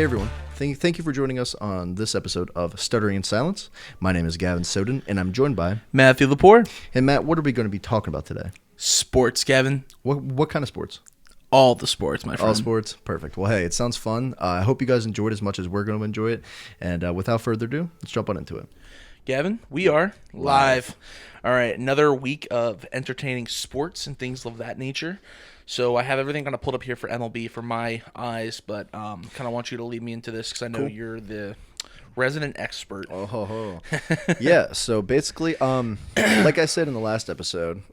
Hey everyone, thank you for joining us on this episode of Stuttering in Silence. My name is Gavin Soden, and I'm joined by Matthew Lepore. Hey Matt, what are we going to be talking about today? Sports, Gavin. What kind of sports? All the sports, my friend. All sports? Perfect. Well, hey, it sounds fun. I hope you guys enjoyed as much as we're going to enjoy it. And without further ado, let's jump on into it. Gavin, we are live. All right, another week of entertaining sports and things of that nature. So I have everything kind of pulled up here for MLB for my eyes, but kind of want you to lead me into this because I know you're the resident expert. Yeah, so basically, like I said in the last episode,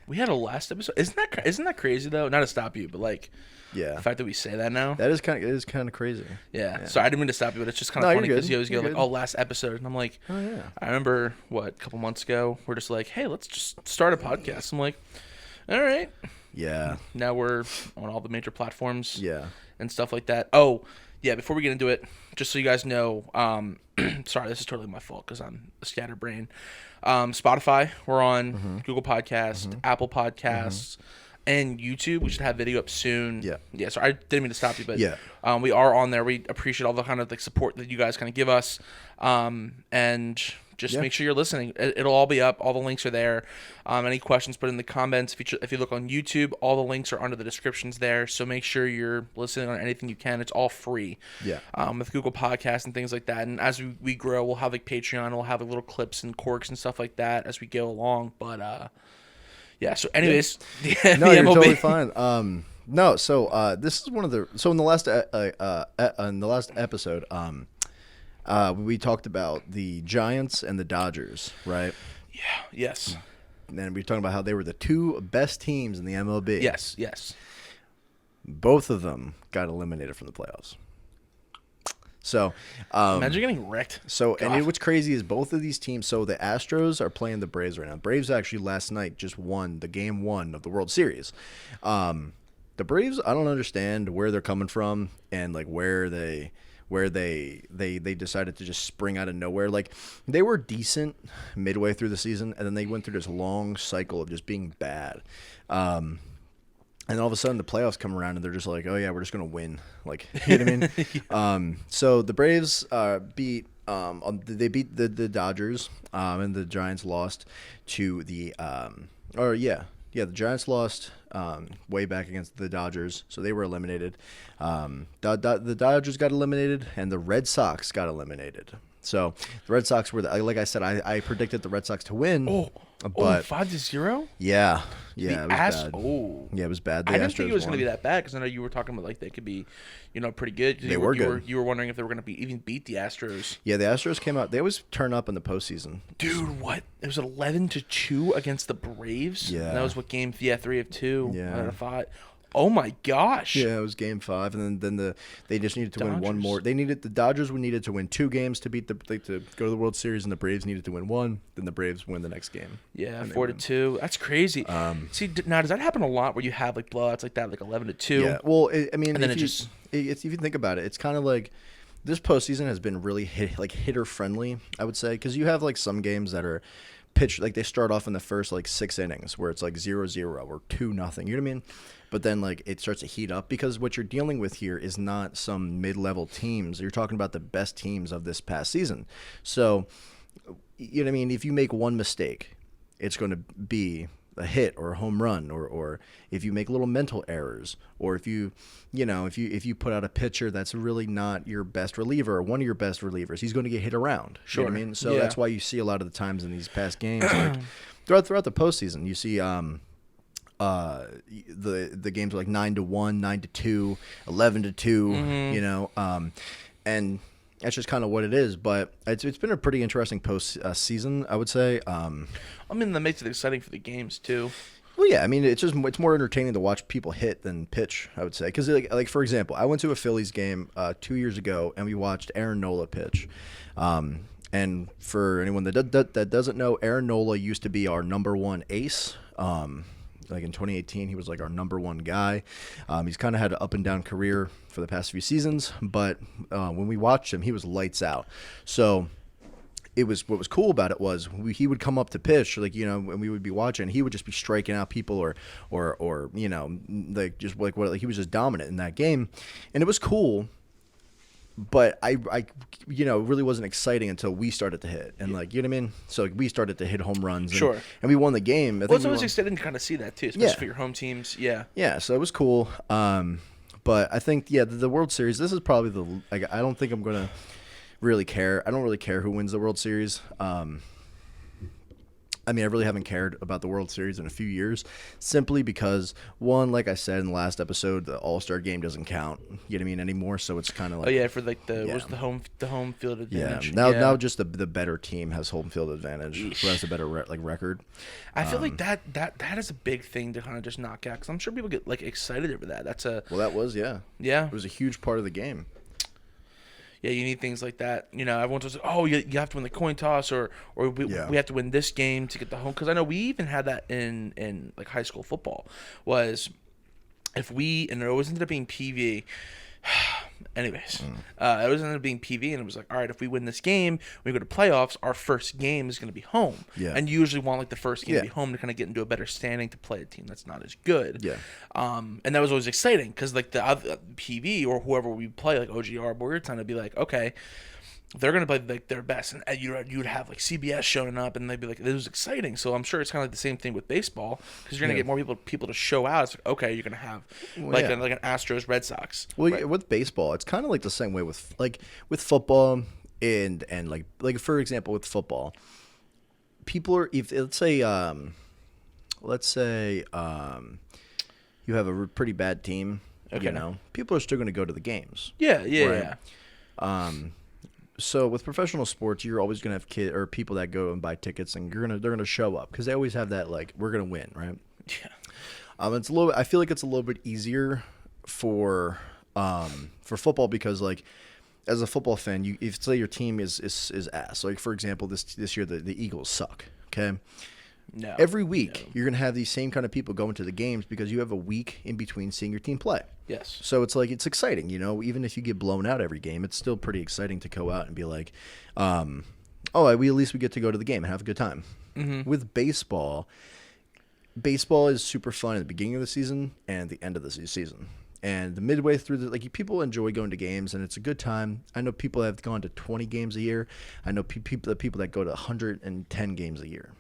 we had a last episode. Isn't that crazy though? Not to stop you, but like, yeah, the fact that we say that now. It is kind of crazy. Yeah. So I didn't mean to stop you, but it's just kind of funny because you always go like, "Oh, last episode," and I'm like, "Oh yeah." I remember a couple months ago, we're just like, "Hey, let's just start a podcast." I'm like, "All right." Yeah. Now we're on all the major platforms. Yeah. And stuff like that. Oh, yeah. Before we get into it, just so you guys know, sorry, this is totally my fault because I'm a scatterbrain. Spotify, we're on Google Podcasts, Apple Podcasts. And YouTube, we should have video up soon. Yeah. So I didn't mean to stop you, but we are on there. We appreciate all the kind of like support that you guys kind of give us, and just make sure you're listening. It'll all be up. All the links are there. Any questions, put in the comments. If you look on YouTube, all the links are under the descriptions there. So make sure you're listening on anything you can. It's all free. Yeah. With Google Podcasts and things like that. And as we grow, we'll have like Patreon. We'll have like little clips and quirks and stuff like that as we go along. But yeah. So, anyways, no, you're totally fine. No, so this is one of the in the last episode, we talked about the Giants and the Dodgers, right? Yeah. Yes. And we were talking about how they were the two best teams in the MLB. Yes. Both of them got eliminated from the playoffs. So, imagine getting wrecked. So, God. And what's crazy is both of these teams. So, the Astros are playing the Braves right now. Braves actually last night just won the game 1 of the World Series. The Braves, I don't understand where they're coming from and like where they decided to just spring out of nowhere. Like they were decent midway through the season, and then they went through this long cycle of just being bad. And all of a sudden, the playoffs come around, and they're just like, "Oh yeah, we're just gonna win." Like, you know what I mean? So the Braves beat the Dodgers, and the Giants lost to the the Giants lost way back against the Dodgers, so they were eliminated. The Dodgers got eliminated, and the Red Sox got eliminated. So the Red Sox were, like I said, I predicted the Red Sox to win. But 5-0? Yeah, it was bad. Yeah, it was bad. I didn't think it was going to be that bad because I know you were talking about like they could be, pretty good. They were good. You were wondering if they were going to even beat the Astros. Yeah, the Astros came out. They always turn up in the postseason. Dude, what? It was 11-2 against the Braves. Yeah, and that was what game? 3 of 2 out of 5. Oh my gosh! Yeah, it was game 5, and then they just needed to win one more. The Dodgers needed to win 2 games to beat to go to the World Series, and the Braves needed to win 1. Then the Braves win the next game. Yeah, 4-2. That's crazy. See, now does that happen a lot where you have like blowouts like that, like 11-2? Yeah. Well, if you think about it, it's kind of like this postseason has been really hitter friendly, I would say, because you have like some games that are pitched like they start off in the first like 6 innings where it's like 0-0 or 2-0. You know what I mean? But then, like, it starts to heat up because what you're dealing with here is not some mid-level teams. You're talking about the best teams of this past season. So, you know what I mean? If you make one mistake, it's going to be a hit or a home run, or if you make little mental errors, or if you put out a pitcher that's really not your best reliever or one of your best relievers, he's going to get hit around. Sure. You know what I mean? So that's why you see a lot of the times in these past games, like throughout the postseason, you see the games are like 9-1, 9-2, 11-2, and that's just kind of what it is. But it's been a pretty interesting season, I would say. That makes it exciting for the games too. Well, yeah, I mean, it's more entertaining to watch people hit than pitch, I would say. Because, like for example, I went to a Phillies game 2 years ago, and we watched Aaron Nola pitch. And for anyone that doesn't know, Aaron Nola used to be our number 1 ace. Like in 2018, he was like our number 1 guy. He's kind of had an up and down career for the past few seasons, but when we watched him, he was lights out. So what was cool about it was he would come up to pitch, like, and we would be watching, he would just be striking out people or like just like he was just dominant in that game. And it was cool but I really wasn't exciting until we started to hit, and like, you know what I mean. So like, we started to hit home runs, and, Sure. and we won the game. Well, it's always exciting to kind of see that too, especially for your home teams. Yeah. Yeah, so it was cool. But I think the World Series. This is probably I don't think I'm gonna really care. I don't really care who wins the World Series. I mean, I really haven't cared about the World Series in a few years, simply because, one, like I said in the last episode, the All-Star game doesn't count. You know what I mean anymore. So it's kind of like, oh yeah, for like was the home field advantage. Now just the better team has home field advantage. Who has a better record? I feel like that is a big thing to kind of just knock out, because I'm sure people get like excited over that. That was yeah. It was a huge part of the game. Yeah, you need things like that. You know, everyone's like, oh, you have to win the coin toss, or we have to win this game to get the home. Because I know we even had that in like high school football. Was if and it always ended up being PV. Anyways, it always ended up being PV, and it was like, all right, if we win this game, when we go to playoffs, our first game is going to be home. Yeah. And you usually want like the first game to be home to kind of get into a better standing to play a team that's not as good. Yeah. And that was always exciting, because like the other PV or whoever we play, like OGR, we're trying to be like, okay, they're going to play like their best, and you would have like CBS showing up, and they'd be like, this was exciting. So I'm sure it's kind of like the same thing with baseball, because you're going to get more people to show out. It's like, okay, you're going to have like an Astros Red Sox. Well, right? With baseball, it's kind of like the same way with football, and like for example with football, people are, if let's say you have a pretty bad team, okay, people are still going to go to the games. Yeah. So with professional sports, you're always gonna have people that go and buy tickets, and they're gonna show up because they always have that, like, we're gonna win, right? Yeah. It's a little. I feel like it's a little bit easier for football, because like, as a football fan, if say your team is ass. Like for example, this year the Eagles suck. Okay. No. Every week you're gonna have these same kind of people going to the games because you have a week in between seeing your team play. Yes. So it's like, it's exciting, even if you get blown out every game, it's still pretty exciting to go out and be like, at least we get to go to the game and have a good time. Mm-hmm. With baseball is super fun at the beginning of the season and the end of the season. And the midway through, people enjoy going to games, and it's a good time. I know people have gone to 20 games a year. I know people that go to 110 games a year,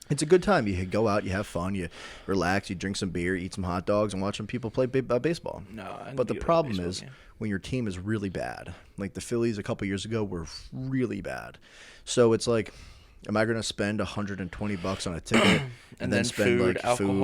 It's a good time. You go out, you have fun, you relax, you drink some beer, eat some hot dogs, and watch some people play baseball. But the problem is when your team is really bad. Like the Phillies a couple years ago were really bad. So it's like, am I going to spend $120 on a ticket and then spend food,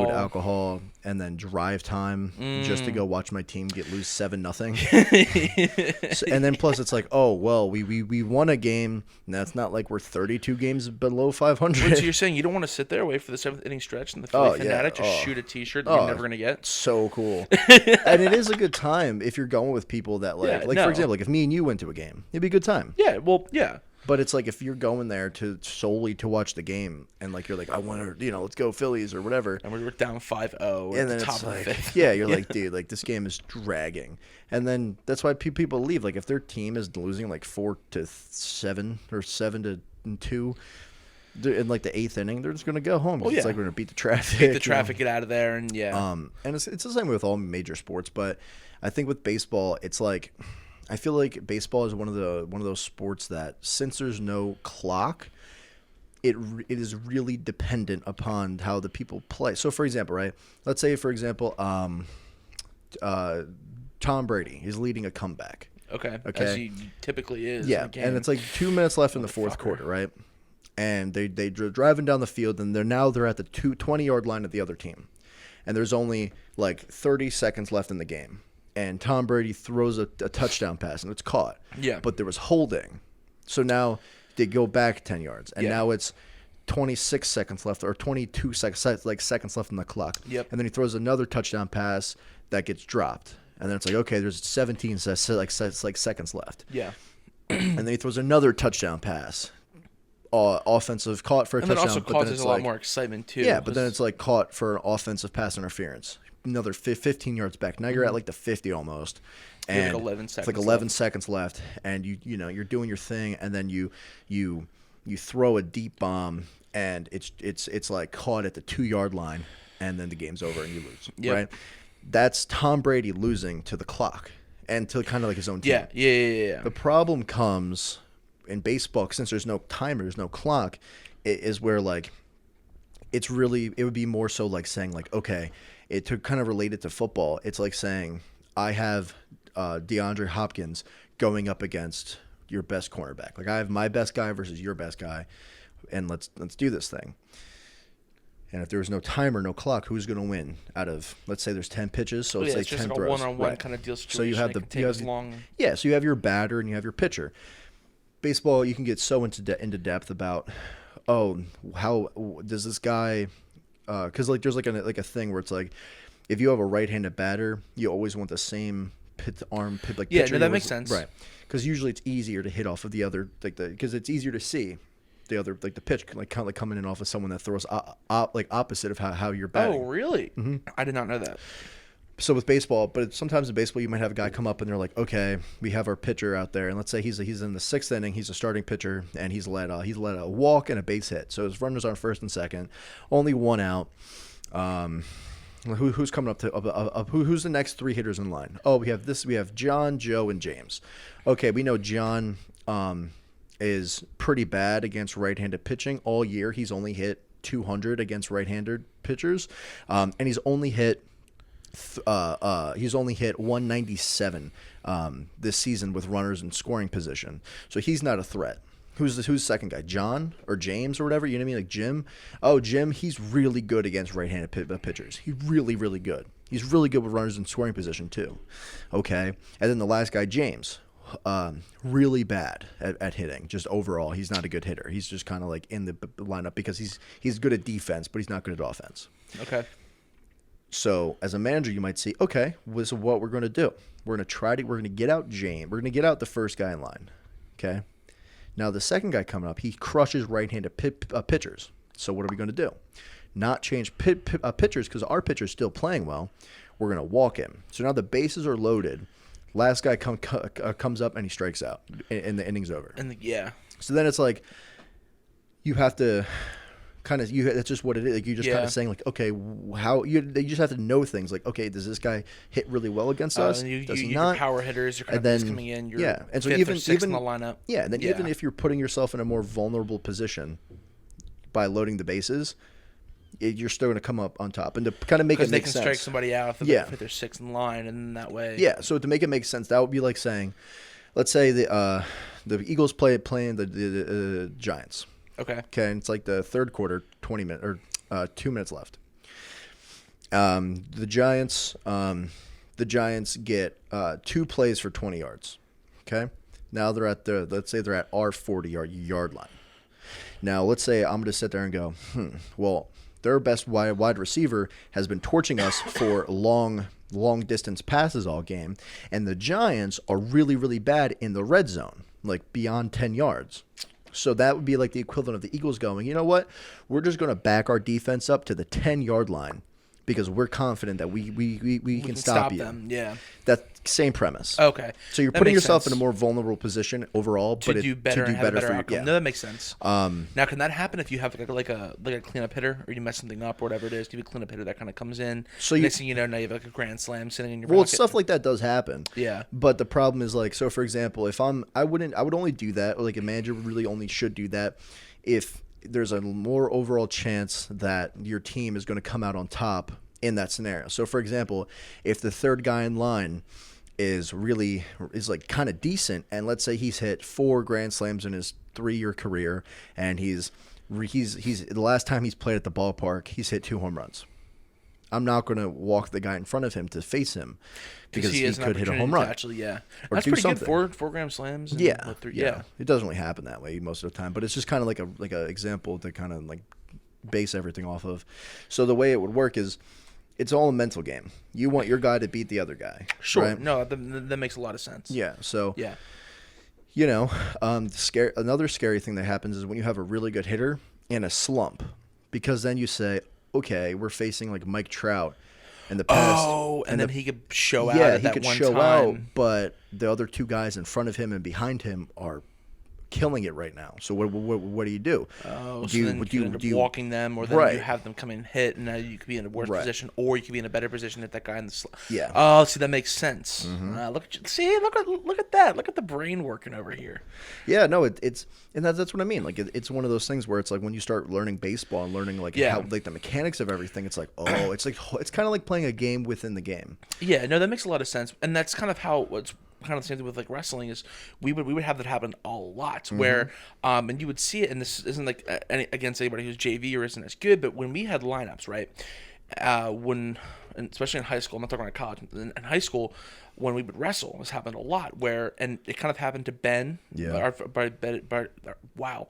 alcohol, and then drive time just to go watch my team lose 7-0? And then plus it's like, oh well, we won a game. And that's not like we're 32 games below 500. Wait, so you're saying you don't want to sit there, wait for the 7th inning stretch, and the Philly fanatic just shoot a T-shirt that you're never going to get? So cool. And it is a good time if you're going with people that for example, like if me and you went to a game, it'd be a good time. Yeah, well, yeah. But it's like, if you're going there solely to watch the game, and like you're like, I want to, let's go Phillies or whatever, and we were down 5-0 at the top of the fifth. Yeah, you're like, dude, like this game is dragging, and then that's why people leave. Like if their team is losing like 4-7 or 7-2 in like the 8th inning, they're just gonna go home. It's like we're gonna beat the traffic, get out of there, and and it's the same with all major sports, but I think with baseball, it's like, I feel like baseball is one of those sports that, since there's no clock, it is really dependent upon how the people play. So for example, right? Let's say for example, Tom Brady is leading a comeback. Okay. As he typically is. Yeah, and it's like 2 minutes left in the fourth quarter, right? And they're driving down the field, and they're at the 20-yard line of the other team, and there's only like 30 seconds left in the game. And Tom Brady throws a touchdown pass, and it's caught. Yeah. But there was holding. So now they go back 10 yards. And now it's 26 seconds left, or 22 seconds left on the clock. Yep. And then he throws another touchdown pass that gets dropped. And then it's like, okay, there's 17 seconds left. Yeah. And then he throws another touchdown pass. Offensive, caught for a touchdown. And it also causes a lot more excitement, too. Yeah, but then it's like caught for an offensive pass interference. Another 15 yards back. Now you're at like the 50 almost, and like 11 seconds. It's like 11 seconds left, and you're doing your thing, and then you throw a deep bomb, and it's like caught at the 2-yard line, and then the game's over and you lose. Yep. Right? That's Tom Brady losing to the clock, and to kind of like his own team. Yeah. The problem comes in baseball, since there's no timer, there's no clock, is where like it would be more so like saying like, okay, it to kind of relate it to football. It's like saying I have DeAndre Hopkins going up against your best cornerback. Like I have my best guy versus your best guy, and let's do this thing. And if there was no timer, no clock, who's going to win out of, let's say there's 10 pitches, so it's like 10 just throws. Like a one-on-one kind of deal situation. So you have so you have your batter and you have your pitcher. Baseball, you can get so into depth about, how does this guy, because like there's like a thing where it's like, if you have a right-handed batter, you always want the same pitcher. Yeah, no, that makes sense. Right, because usually it's easier to hit off of the other, because it's easier to see the other, like the pitch, like kind of like coming in off of someone that throws like opposite of how you're batting. Oh, really? Mm-hmm. I did not know that. So with baseball, but sometimes in baseball you might have a guy come up and they're like, okay, we have our pitcher out there, and let's say he's in the 6th inning, he's a starting pitcher, and he's let a walk and a base hit. So his runners on first and second, only one out. Who's coming up to who's the next 3 hitters in line? Oh, we have John, Joe, and James. Okay, we know John is pretty bad against right-handed pitching. All year he's only hit 200 against right-handed pitchers, and he's only hit 197 this season with runners in scoring position. So he's not a threat. Who's the second guy? John or James or whatever? You know what I mean? Like Jim. Oh, Jim. He's really good against right-handed pitchers. He's really, really good. He's really good with runners in scoring position too. Okay, and then the last guy, James. Really bad at hitting. Just overall, he's not a good hitter. He's just kind of like in the lineup because he's good at defense, but he's not good at offense. Okay. So as a manager, you might see, okay, this is what we're going to do. We're going to get out James. We're going to get out the first guy in line. Okay. Now the second guy coming up, he crushes right-handed pitchers. So what are we going to do? Not change pitchers because our pitcher's still playing well. We're going to walk him. So now the bases are loaded. Last guy comes up and he strikes out, and the inning's over. So then it's like you have to kind of that's just what it is. Like you're just kind of saying like, okay, you just have to know things like, okay, does this guy hit really well against us? Does he not? Your power hitters, your kind of coming in. And so even in the lineup. Yeah, and then even if you're putting yourself in a more vulnerable position by loading the bases, you're still going to come up on top, and to kind of make it make sense. Because they can strike somebody out if they're 6th in line, and that way. Yeah, so to make it make sense, that would be like saying, let's say the Eagles playing the Giants. Okay, and it's like the third quarter, 2 minutes left. The Giants get 2 plays for 20 yards. Okay, now let's say they're at our 40-yard line. Now let's say I'm going to sit there and go, well, their best wide receiver has been torching us for long distance passes all game, and the Giants are really, really bad in the red zone, like beyond 10 yards. So that would be like the equivalent of the Eagles going, you know what? We're just going to back our defense up to the 10-yard line because we're confident that we can stop you. Them. Yeah. That same premise. Okay. So you're putting yourself in a more vulnerable position overall, to do better for you. Yeah. No, that makes sense. Now, can that happen if you have like a cleanup hitter, or you mess something up, or whatever it is? Do you have a cleanup hitter that kind of comes in? So next thing you know, now you have like a grand slam sitting in your pocket. Stuff like that does happen. Yeah. But the problem is like, so for example, I would only do that, or like a manager really only should do that if there's a more overall chance that your team is going to come out on top in that scenario. So for example, if the third guy in line is like kind of decent, and let's say he's hit 4 grand slams in his 3-year career, and he's the last time he's played at the ballpark, he's hit 2 home runs. I'm not going to walk the guy in front of him to face him because he could hit a home run. Actually, or that's do pretty something. Good. 4 grand slams. And yeah. Yeah. It doesn't really happen that way most of the time, but it's just kind of like a example to kind of like base everything off of. So the way it would work is, it's all a mental game. You want your guy to beat the other guy. Sure. Right? No, that makes a lot of sense. Yeah. So, yeah. Another scary thing that happens is when you have a really good hitter in a slump, because then you say, okay, we're facing like Mike Trout in the past. Oh, and then he could show out at that one time. Yeah, he could show out, but the other 2 guys in front of him and behind him are killing it right now. So what do you do? Oh, do so you, then you end up walking them, or then Right. you have them come in and hit, and now you could be in a worse Right. position, or you could be in a better position if that guy in the Yeah. Oh, see, that makes sense. Look at you. See, look at that. Look at the brain working over here. Yeah, no, it's and that's what I mean. Like it's one of those things where it's like when you start learning baseball and learning like how like the mechanics of everything, it's like it's kind of like playing a game within the game. Yeah, no, that makes a lot of sense, and that's kind of how what's kind of the same thing with like wrestling is we would have that happen a lot where and you would see it, and this isn't like against anybody who's JV or isn't as good, but when we had lineups, right, when and especially in high school, I'm not talking about college, in high school when we would wrestle, this happened a lot where, and it kind of happened to Ben. Wow,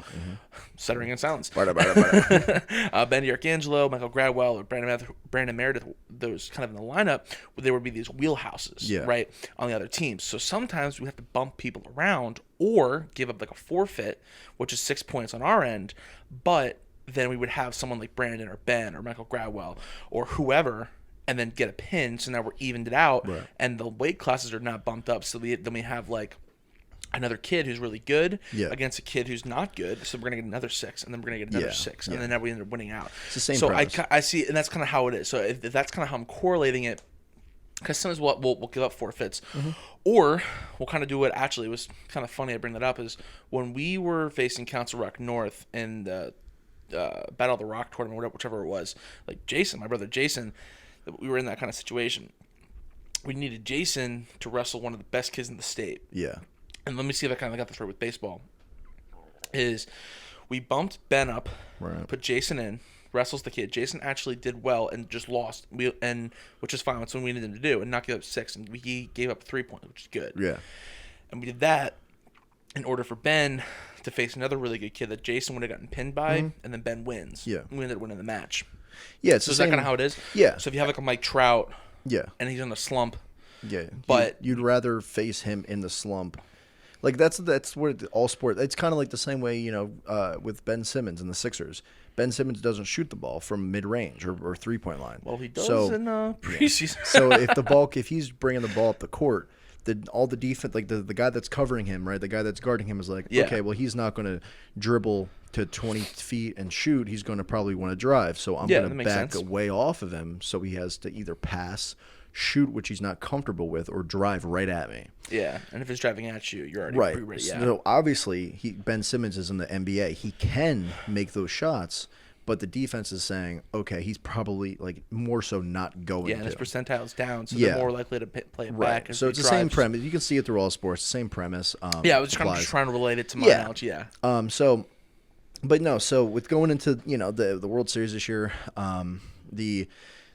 stuttering in silence. Ben D'Arcangelo, Michael Gradwell, or Brandon Meredith, those kind of in the lineup, where there would be these wheelhouses, right, on the other teams. So sometimes we have to bump people around or give up like a forfeit, which is 6 points on our end, but then we would have someone like Brandon or Ben or Michael Gradwell or whoever, and then get a pin. So now we're evened it out, and the weight classes are not bumped up. So then we have like another kid who's really good against a kid who's not good. So we're gonna get another 6, and then we're gonna get another 6, and then now we end up winning out. It's the same. So premise. I see, and that's kind of how it is. So if that's kind of how I'm correlating it. Because sometimes we'll give up forfeits, or we'll kind of do what actually was kind of funny. I bring that up is when we were facing Council Rock North in the Battle of the Rock tournament, whichever it was. Like Jason, my brother Jason, we were in that kind of situation. We needed Jason to wrestle one of the best kids in the state. Yeah. And let me see if I kind of got this right with baseball. Is we bumped Ben up, put Jason in. Wrestles the kid. Jason actually did well and just lost, which is fine. That's what we needed him to do, and not give up 6. And he gave up 3 points, which is good. Yeah. And we did that in order for Ben to face another really good kid that Jason would have gotten pinned by, and then Ben wins. Yeah. And we ended up winning the match. Yeah. So is that kind of how it is? Yeah. So if you have like a Mike Trout, and he's in a slump, but you'd rather face him in the slump. Like that's what all sport. It's kind of like the same way with Ben Simmons and the Sixers. Ben Simmons doesn't shoot the ball from mid range or 3-point line. Well, he does in preseason. So if he's bringing the ball up the court, all the defense, like the guy that's covering him, right, the guy that's guarding him is like, okay, well he's not going to dribble to 20 feet and shoot. He's going to probably want to drive. So I'm going to back way off of him, so he has to either pass, shoot, which he's not comfortable with, or drive right at me. Yeah, and if it's driving at you, you're already pre-ready. Yeah. So obviously, Ben Simmons is in the NBA. He can make those shots, but the defense is saying, okay, he's probably like more so not going to. Yeah, and his percentile's down, so they're more likely to play it back. So it's the same premise. You can see it through all sports. Same premise. I was just trying to relate it to my knowledge. Yeah. So with going into the World Series this year,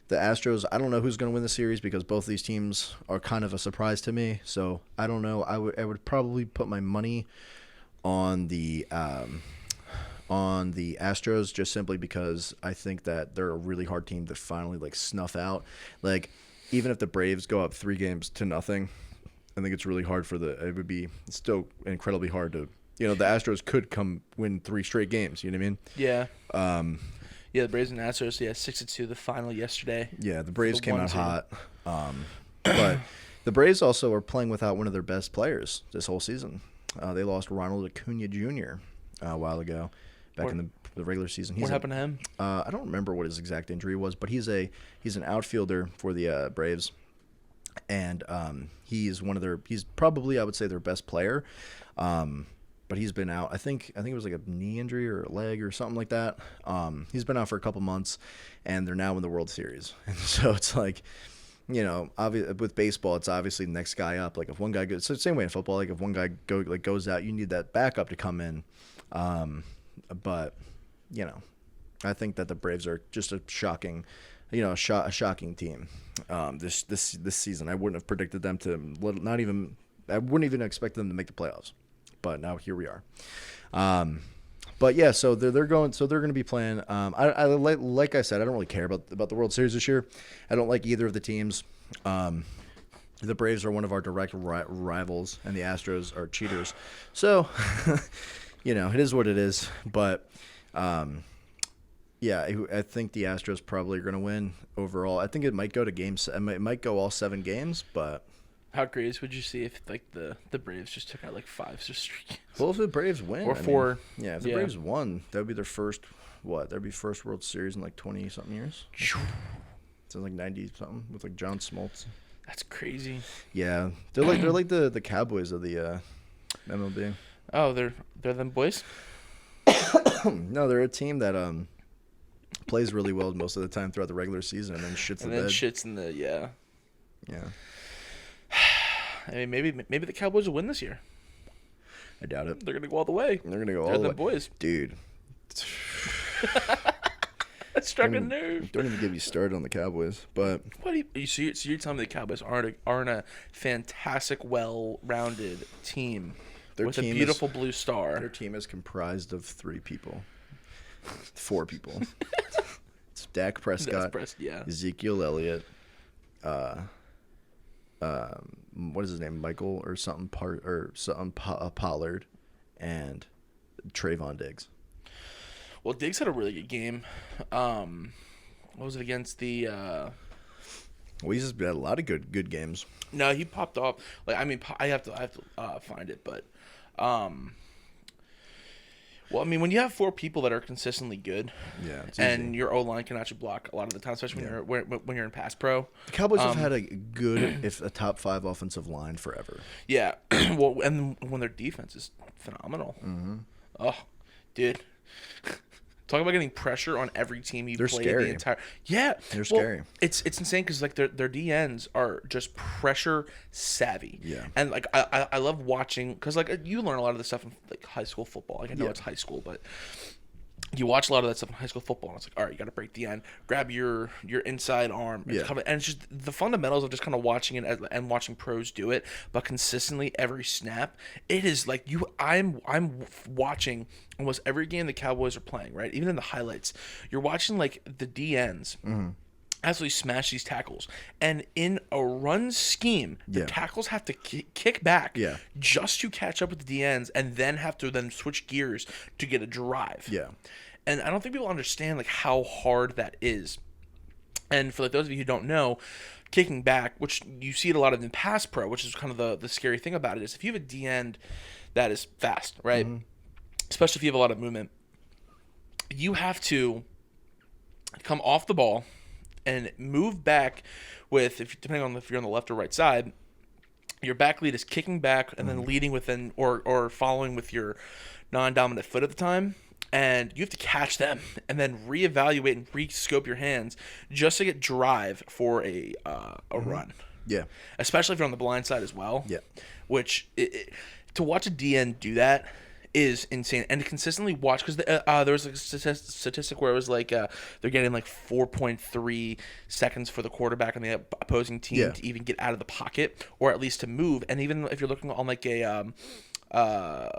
the Astros, I don't know who's going to win the series because both of these teams are kind of a surprise to me. So I don't know. I would probably put my money on the Astros just simply because I think that they're a really hard team to finally like snuff out. Like even if the Braves go up 3-0, I think it's really hard it would be still incredibly hard to, the Astros could come win 3 straight games. You know what I mean? Yeah. Yeah, the Braves and Astros, 6-2, the final yesterday. Yeah, the Braves came out hot. But the Braves also are playing without one of their best players this whole season. They lost Ronald Acuna Jr. A while ago, back in the regular season. What happened to him? I don't remember what his exact injury was, but he's an outfielder for the Braves, and he's probably, I would say, their best player. But he's been out. I think it was like a knee injury or a leg or something like that. He's been out for a couple months, and they're now in the World Series. And so it's like, with baseball, it's obviously the next guy up. Like if one guy goes, so the same way in football. Like if one guy goes out, you need that backup to come in. But I think that the Braves are just a shocking team. This season, I wouldn't have predicted them to I wouldn't even expect them to make the playoffs. But now here we are. But yeah, so they're going to be playing. Like I said, I don't really care about the World Series this year. I don't like either of the teams. The Braves are one of our direct rivals, and the Astros are cheaters. So, it is what it is. But I think the Astros probably are going to win overall. I think it might go to games. It might go all 7 games, but How crazy would you see if like the Braves just took out like 5 streak? Well, if the Braves win, Or 4. if the Braves won, that would be their first. What? That'd be first World Series in like 20-something years. Sounds like 90-something with like John Smoltz. That's crazy. Yeah, they're like the Cowboys of the MLB. Oh, they're them boys. No, they're a team that plays really well most of the time throughout the regular season, and then shits the bed. Shits in the Yeah. I mean, maybe the Cowboys will win this year. I doubt it. They're gonna go all the way. They're gonna go They're all the the way, boys. dude. That struck a nerve. Don't even get me started on the Cowboys, but What do you so you're telling me the Cowboys aren't a fantastic, well-rounded team with a beautiful blue star? Their team is comprised of 3 people, 4 people. It's Dak Prescott, Ezekiel Elliott, what is his name, Michael or something Pollard, and Trayvon Diggs. Well, Diggs had a really good game. What was it against the? Well, he's just had a lot of good games. No, he popped off. Like, I mean, I have to find it, but well, I mean, when you have 4 people that are consistently good, and your O-line can actually block a lot of the time, especially when you're in pass pro. The Cowboys have had a good, if a top 5 offensive line forever. Yeah, well, and when their defense is phenomenal. Mm-hmm. Oh, dude. Talk about getting pressure on every team you play scary. the entire. Yeah, they're scary. It's insane because like their DNs are just pressure savvy. Yeah, and like I love watching because like you learn a lot of this stuff in like high school football. Like I know it's high school, but you watch a lot of that stuff in high school football, and it's like, all right, you got to break the end, grab your inside arm, and it's just the fundamentals of just kind of watching it and watching pros do it, but consistently every snap. It is like I'm watching almost every game the Cowboys are playing, right? Even in the highlights, you're watching like the DNs. Mm-hmm. Absolutely smash these tackles, and in a run scheme, the tackles have to kick back just to catch up with the DNs, and then have to switch gears to get a drive. Yeah, and I don't think people understand like how hard that is. And for like those of you who don't know, kicking back, which you see it a lot of in pass pro, which is kind of the scary thing about it, is if you have a DN that is fast, right? Mm-hmm. Especially if you have a lot of movement, you have to come off the ball and move back with, depending on if you're on the left or right side, your back lead is kicking back and then leading within or following with your non-dominant foot at the time. And you have to catch them and then reevaluate and re-scope your hands just to get drive for a run. Yeah. Especially if you're on the blind side as well. Yeah. Which, to watch a DN do that is insane, and to consistently watch, because there was like a statistic where it was like they're getting like 4.3 seconds for the quarterback on the opposing team to even get out of the pocket, or at least to move. And even if you're looking on like a oh my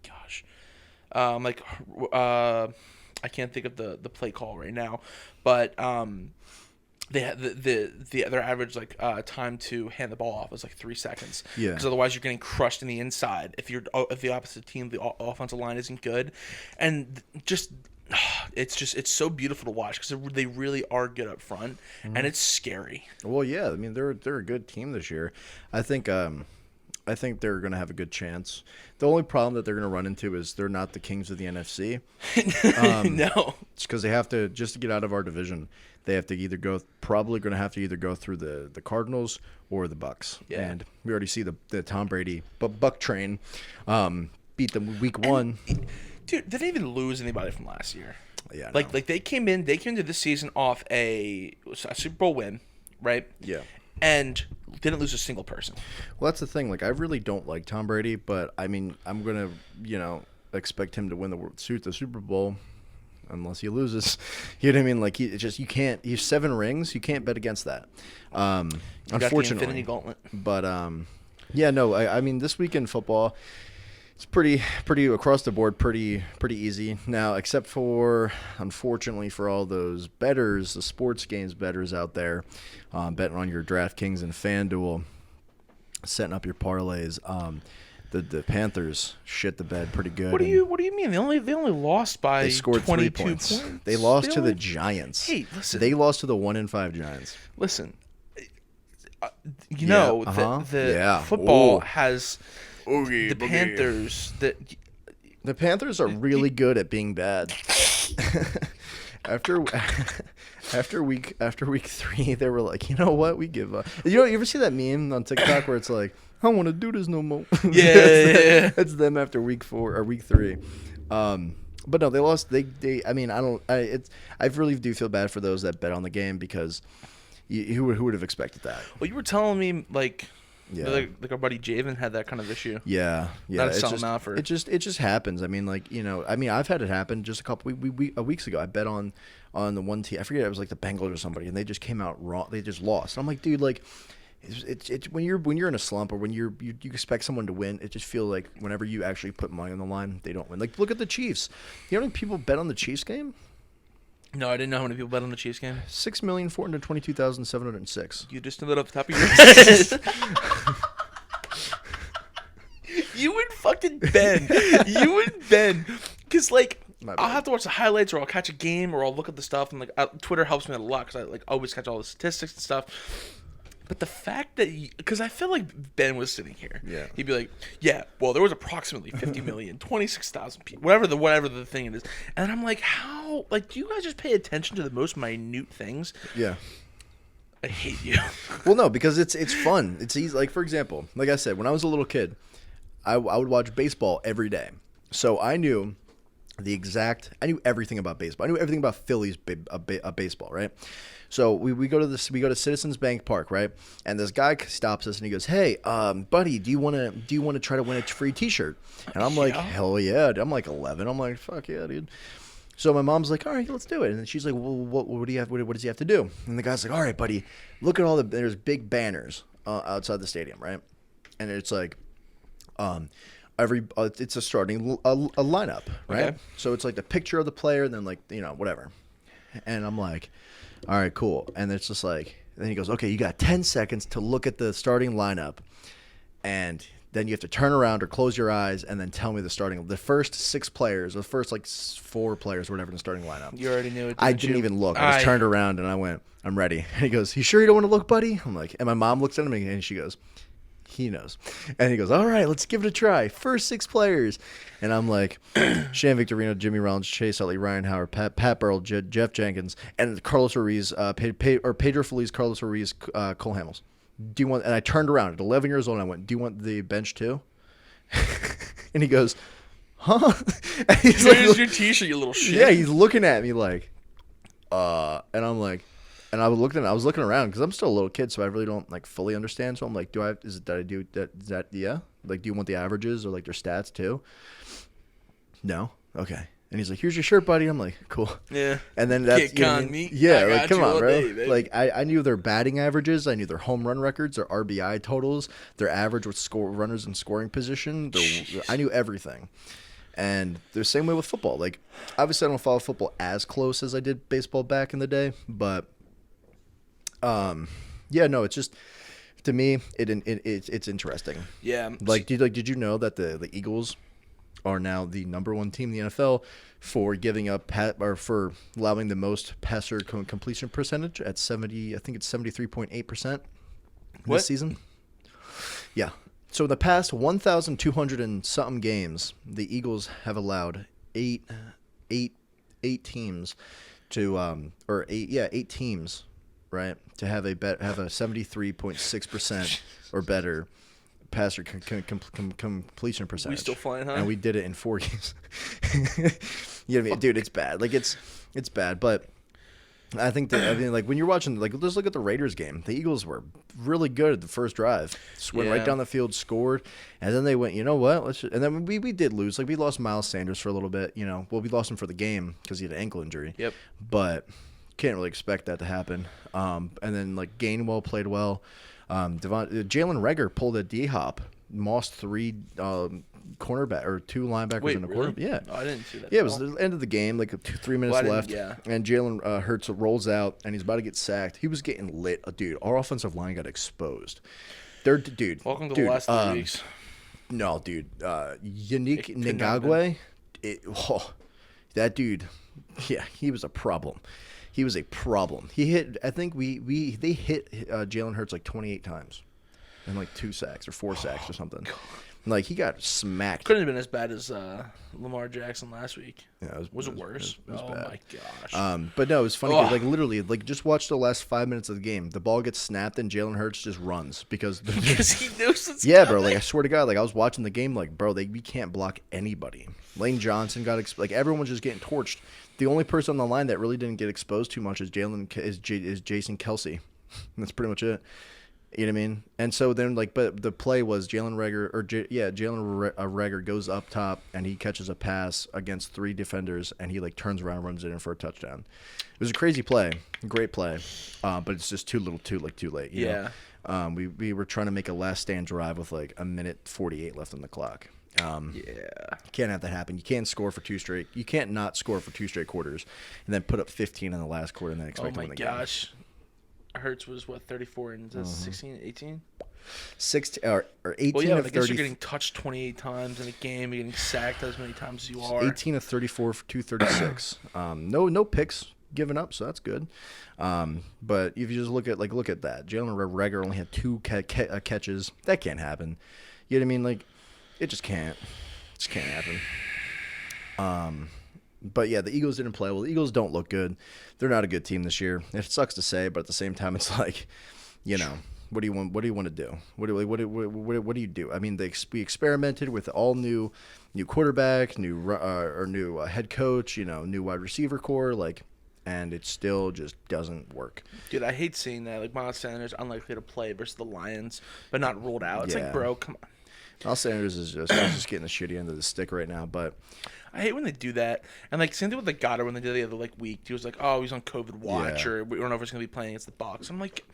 gosh, I can't think of the play call right now, but they had their average like time to hand the ball off was like 3 seconds. Yeah. Because otherwise you're getting crushed in the inside if the opposite team, the offensive line isn't good, and it's so beautiful to watch because they really are good up front, and it's scary. Well, yeah, I mean they're a good team this year. I think they're going to have a good chance. The only problem that they're going to run into is they're not the kings of the NFC. No. It's because they have to, just to get out of our division, they have to either go through the Cardinals or the Bucks. Yeah. And we already see the Tom Brady Buck train beat them week 1. Dude, they didn't even lose anybody from last year. Yeah. Like they came into this season off a Super Bowl win, right? Yeah. And didn't lose a single person. Well, that's the thing. Like, I really don't like Tom Brady, but I mean, I'm gonna, expect him to win the Super Bowl, unless he loses. You know what I mean? Like, you can't. He's 7 rings. You can't bet against that. Unfortunately, got the Infinity Gauntlet. But yeah, no. I mean, this weekend football, it's pretty across the board, pretty easy now, except for, unfortunately, for all those bettors, the sports games bettors out there, betting on your DraftKings and FanDuel, setting up your parlays. The Panthers shit the bed pretty good. What do you mean? They only lost by they scored 22 3 points. points. They lost to the Giants. Hey, listen. They lost to the 1-5 Giants. Listen. the football has Oogie, the boogie. Panthers. The Panthers are really good at being bad. After week 3, they were like, you know what, we give up. You ever see that meme on TikTok where it's like, I don't want to do this no more. Yeah. That's them after week 4 or week 3. But no, they lost. I mean, I really do feel bad for those that bet on the game because who would have expected that? Well, you were telling me like Yeah. like our buddy Javen had that kind of issue. Yeah. Not It's selling just, out for. it just happens. I mean, like, I've had it happen just a couple weeks ago. I bet on the one team. I forget, it was like the Bengals or somebody, and they just came out wrong. They just lost. And I'm like, dude, like, it's when you're in a slump or when you expect someone to win, it just feels like whenever you actually put money on the line, they don't win. Like, look at the Chiefs. You know how many people bet on the Chiefs game? No, I didn't know how many people bet on the Chiefs game. 6,422,706. You just knew that off the top of your head. You and fucking Ben. Because, like, I'll have to watch the highlights or I'll catch a game or I'll look at the stuff. And, like, Twitter helps me a lot because I, like, always catch all the statistics and stuff. But the fact that because I feel like Ben was sitting here. Yeah. He'd be like, yeah, well, there was approximately 50 million, 26,000 people, whatever the thing it is. And I'm like, how? Like, do you guys just pay attention to the most minute things? Yeah. I hate you. Well, no, because it's fun. It's easy. Like, for example, like I said, when I was a little kid, I would watch baseball every day. So I knew everything about baseball. I knew everything about Phillies baseball, right? So we go to Citizens Bank Park, right? And this guy stops us and he goes, "Hey, buddy, do you want to try to win a free T-shirt?" And I'm like, "Hell yeah!" I'm like 11. I'm like, "Fuck yeah, dude." So my mom's like, "All right, let's do it." And then she's like, "Well, what do you have? What does he have to do?" And the guy's like, "All right, buddy, look at there's big banners outside the stadium, right? And it's like, it's a starting a lineup, right? Okay. So it's like the picture of the player, and then like whatever." And I'm like, all right, cool. And it's just like, then he goes, okay, you got 10 seconds to look at the starting lineup, and then you have to turn around or close your eyes and then tell me the first 6 players, the first like 4 players or whatever in the starting lineup. You already knew it. I didn't even look. I just turned around and I went, I'm ready. And he goes, you sure you don't want to look, buddy? I'm like, and my mom looks at me and she goes, he knows. And he goes, all right, let's give it a try. First 6 players. And I'm like, Shane Victorino, Jimmy Rollins, Chase Utley, Ryan Howard, Pat Burrell, Jeff Jenkins, and Carlos Ruiz, Pedro Feliz, Carlos Ruiz, Cole Hamels. Do you want? And I turned around at 11 years old and I went, do you want the bench too? And he goes, huh? And he's Here's your T-shirt, you little shit. yeah, he's looking at me like, and I'm like, and I was looking around because I'm still a little kid, so I really don't like fully understand. So I'm like, did I do that? Is that yeah? Like, do you want the averages or like their stats too? No, okay. And he's like, here's your shirt, buddy. I'm like, cool. Yeah. And then that's Kick on me. Yeah, I like got come you on, all bro. day, baby. Like I knew their batting averages, I knew their home run records, their RBI totals, their average with runners in scoring position. I knew everything. And the same way with football. Like, obviously, I don't follow football as close as I did baseball back in the day, but yeah, no, it's just to me, it's interesting. Yeah. Like, did you know that the Eagles are now the number 1 team in the NFL for giving up for allowing the most passer completion percentage at 70? I think it's 73.8% this season. Yeah. So in the past 1,200 and something games, the Eagles have allowed eight teams to eight teams, right, to have a 73.6% or better passer completion percentage. We still flying high, and we did it in 4 games. You know what I mean, dude? It's bad. Like it's bad, but I think that like when you're watching, like, let's look at the Raiders game. The Eagles were really good at the first drive. Went right down the field, scored, and then they went, you know what? And then we did lose. Like, we lost Miles Sanders for a little bit. Well, we lost him for the game because he had an ankle injury. Yep. But can't really expect that to happen. And then like Gainwell played well. Jalen Reagor pulled a D-hop, mossed 3 cornerback or 2 linebackers in the corner. Yeah, I didn't see that. Yeah, it was the end of the game, like 3 minutes left. Yeah. And Jalen Hurts rolls out, and he's about to get sacked. He was getting lit, dude. Our offensive line got exposed. Welcome to the last 3 weeks. No, dude. Yannick Ngakwe, that dude. Yeah, he was a problem. He was a problem. He hit. I think they hit Jalen Hurts like 28 times, and like 2 sacks or 4 sacks or something. Like he got smacked. Couldn't have been as bad as Lamar Jackson last week. Yeah, was it worse? It was oh bad. My gosh. But no, it was funny. Like literally, like just watch the last 5 minutes of the game. The ball gets snapped and Jalen Hurts just runs because he knows it's yeah, coming. bro. Like I swear to God, like I was watching the game, like bro, we can't block anybody. Lane Johnson got like everyone's just getting torched. The only person on the line that really didn't get exposed too much is Jason Kelsey. That's pretty much it. You know what I mean? And so then, like, but the play was Jalen Reagor goes up top and he catches a pass against 3 defenders and he like turns around and runs it in for a touchdown. It was a crazy play, great play, but it's just too late. You know? We were trying to make a last stand drive with like 1:48 left on the clock. Can't have that happen. You can't score for 2 straight. You can't not score for 2 straight quarters and then put up 15 in the last quarter and then expect to win the game. Oh my gosh. Hurts was what 34 and 16, 18? 16 or 18 well, yeah, of I guess 30. You're getting touched 28 times in a game. You're getting sacked as many times as you are. 18 of 34 for 236. No picks given up, so that's good. But if you just look at that, Jalen Reagor only had 2 catches. That can't happen. You know what I mean? Like it just can't. It just can't happen. But yeah, the Eagles didn't play well. The Eagles don't look good. They're not a good team this year. It sucks to say, but at the same time, it's like, you know, what do you want? What do you want to do? What do you do? I mean, we experimented with all new quarterback, new head coach, you know, new wide receiver core, like, and it still just doesn't work. Dude, I hate seeing that. Like Miles Sanders unlikely to play versus the Lions, but not ruled out. It's like, bro, come on. Miles Sanders is just getting the shitty end of the stick right now, but I hate when they do that. And like same thing with the Goddard when they did the other like week. He was like, "Oh, he's on COVID watch," or we don't know if he's gonna be playing against the Bucs. I'm like,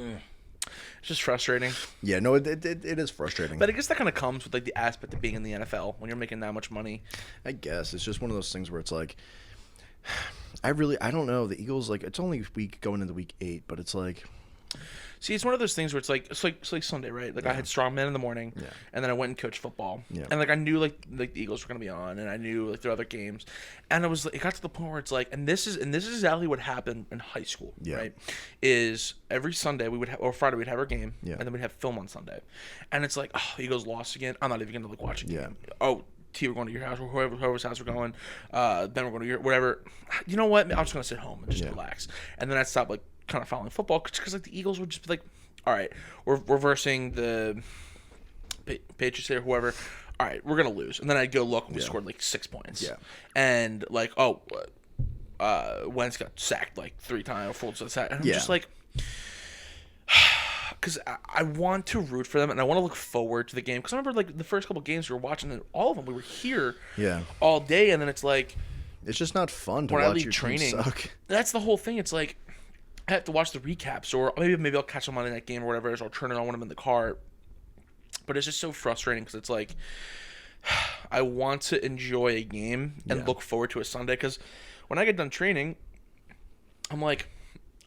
it's just frustrating. Yeah, no, it is frustrating. But I guess that kind of comes with like the aspect of being in the NFL when you're making that much money. I guess it's just one of those things where it's like, I don't know. The Eagles, like, it's only going into week 8, but it's like. See, it's one of those things where it's like Sunday, right? Like I had strongman in the morning, and then I went and coached football, and like I knew like the Eagles were gonna be on, and I knew like their other games, and it got to the point where it's like, and this is exactly what happened in high school, right? Is every Sunday or Friday we'd have our game, and then we'd have film on Sunday, and it's like, oh, Eagles lost again. I'm not even gonna like watch a game. Oh, T, we're going to your house, or whoever's house we're going. Then we're going to your whatever. You know what? I'm just gonna sit home and just relax, and then I stopped like kind of following football because like the Eagles would just be like, all right, we're reversing the Patriots or whoever. All right, we're gonna lose, and then I'd go look and we scored like 6 points. And like Wentz got sacked like 3 times, full sack, and I'm just like, because I want to root for them and I want to look forward to the game because I remember like the first couple games we were watching, and all of them we were here all day, and then it's like it's just not fun to watch your training. Team suck. That's the whole thing. It's like I have to watch the recaps, or maybe I'll catch them on in that game or whatever, or I'll turn it on when I'm in the car. But it's just so frustrating because it's like I want to enjoy a game and look forward to a Sunday, because when I get done training, I'm like,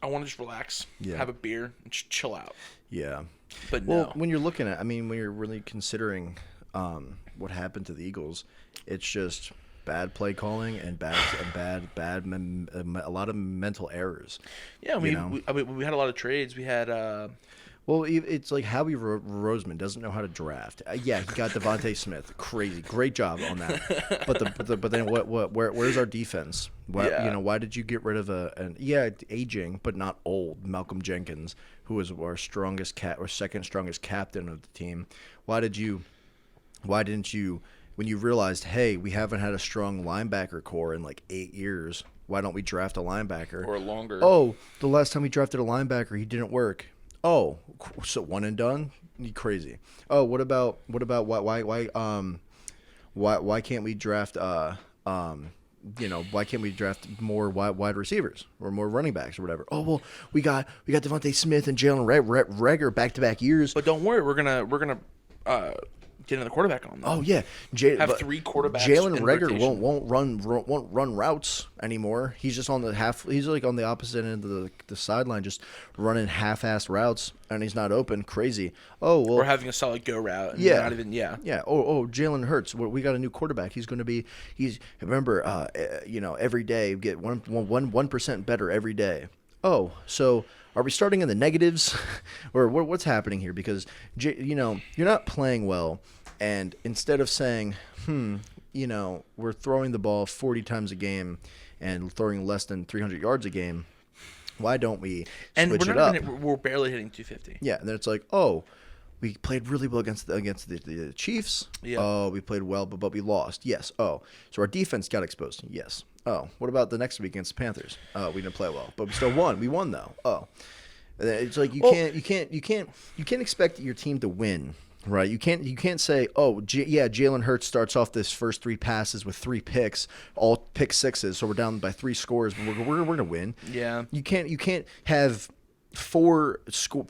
I want to just relax, have a beer, and just chill out. Yeah. But no. When you're looking at, when you're really considering what happened to the Eagles, it's just bad play calling and a lot of mental errors. Yeah, we had a lot of trades. We had well, it's like Howie Roseman doesn't know how to draft. He got Devontae Smith, crazy, great job on that. But then where's our defense? Why did you get rid of aging but not old Malcolm Jenkins, who was our second strongest captain of the team? Why didn't you? When you realized, hey, we haven't had a strong linebacker core in like 8 years, why don't we draft a linebacker? Or longer. Oh, the last time we drafted a linebacker, he didn't work. Oh, so one and done? You crazy. Oh, what about why can't we draft why can't we draft more wide receivers or more running backs or whatever? Oh, well, we got Devontae Smith and Jalen Reagor back-to-back years. But don't worry, we're gonna Get another quarterback on them. Oh yeah, Have 3 quarterbacks. Jalen in Reagor rotation. won't run routes anymore. He's just on the half. He's like on the opposite end of the sideline, just running half-assed routes, and he's not open. Crazy. Oh well. Or having a solid go route. And Yeah. Not even. Yeah. Yeah. Jalen Hurts. We got a new quarterback. He's going to be. Remember, every day get 1% better every day. Oh, so are we starting in the negatives, or what's happening here? Because you're not playing well, and instead of saying, we're throwing the ball 40 times a game, and throwing less than 300 yards a game, why don't we switch it up? We're barely hitting 250. Yeah, and then it's like, oh, we played really well against the Chiefs. Yeah. Oh, we played well, but we lost. Yes. Oh, so our defense got exposed. Yes. Oh, what about the next week against the Panthers? Oh, we didn't play well, but we still won. We won though. Oh, and then it's like you can't expect your team to win, right? You can't say, oh, Jalen Hurts starts off this first 3 passes with 3 picks, all pick sixes, so we're down by 3 scores, but we're gonna win. Yeah. You can't have 4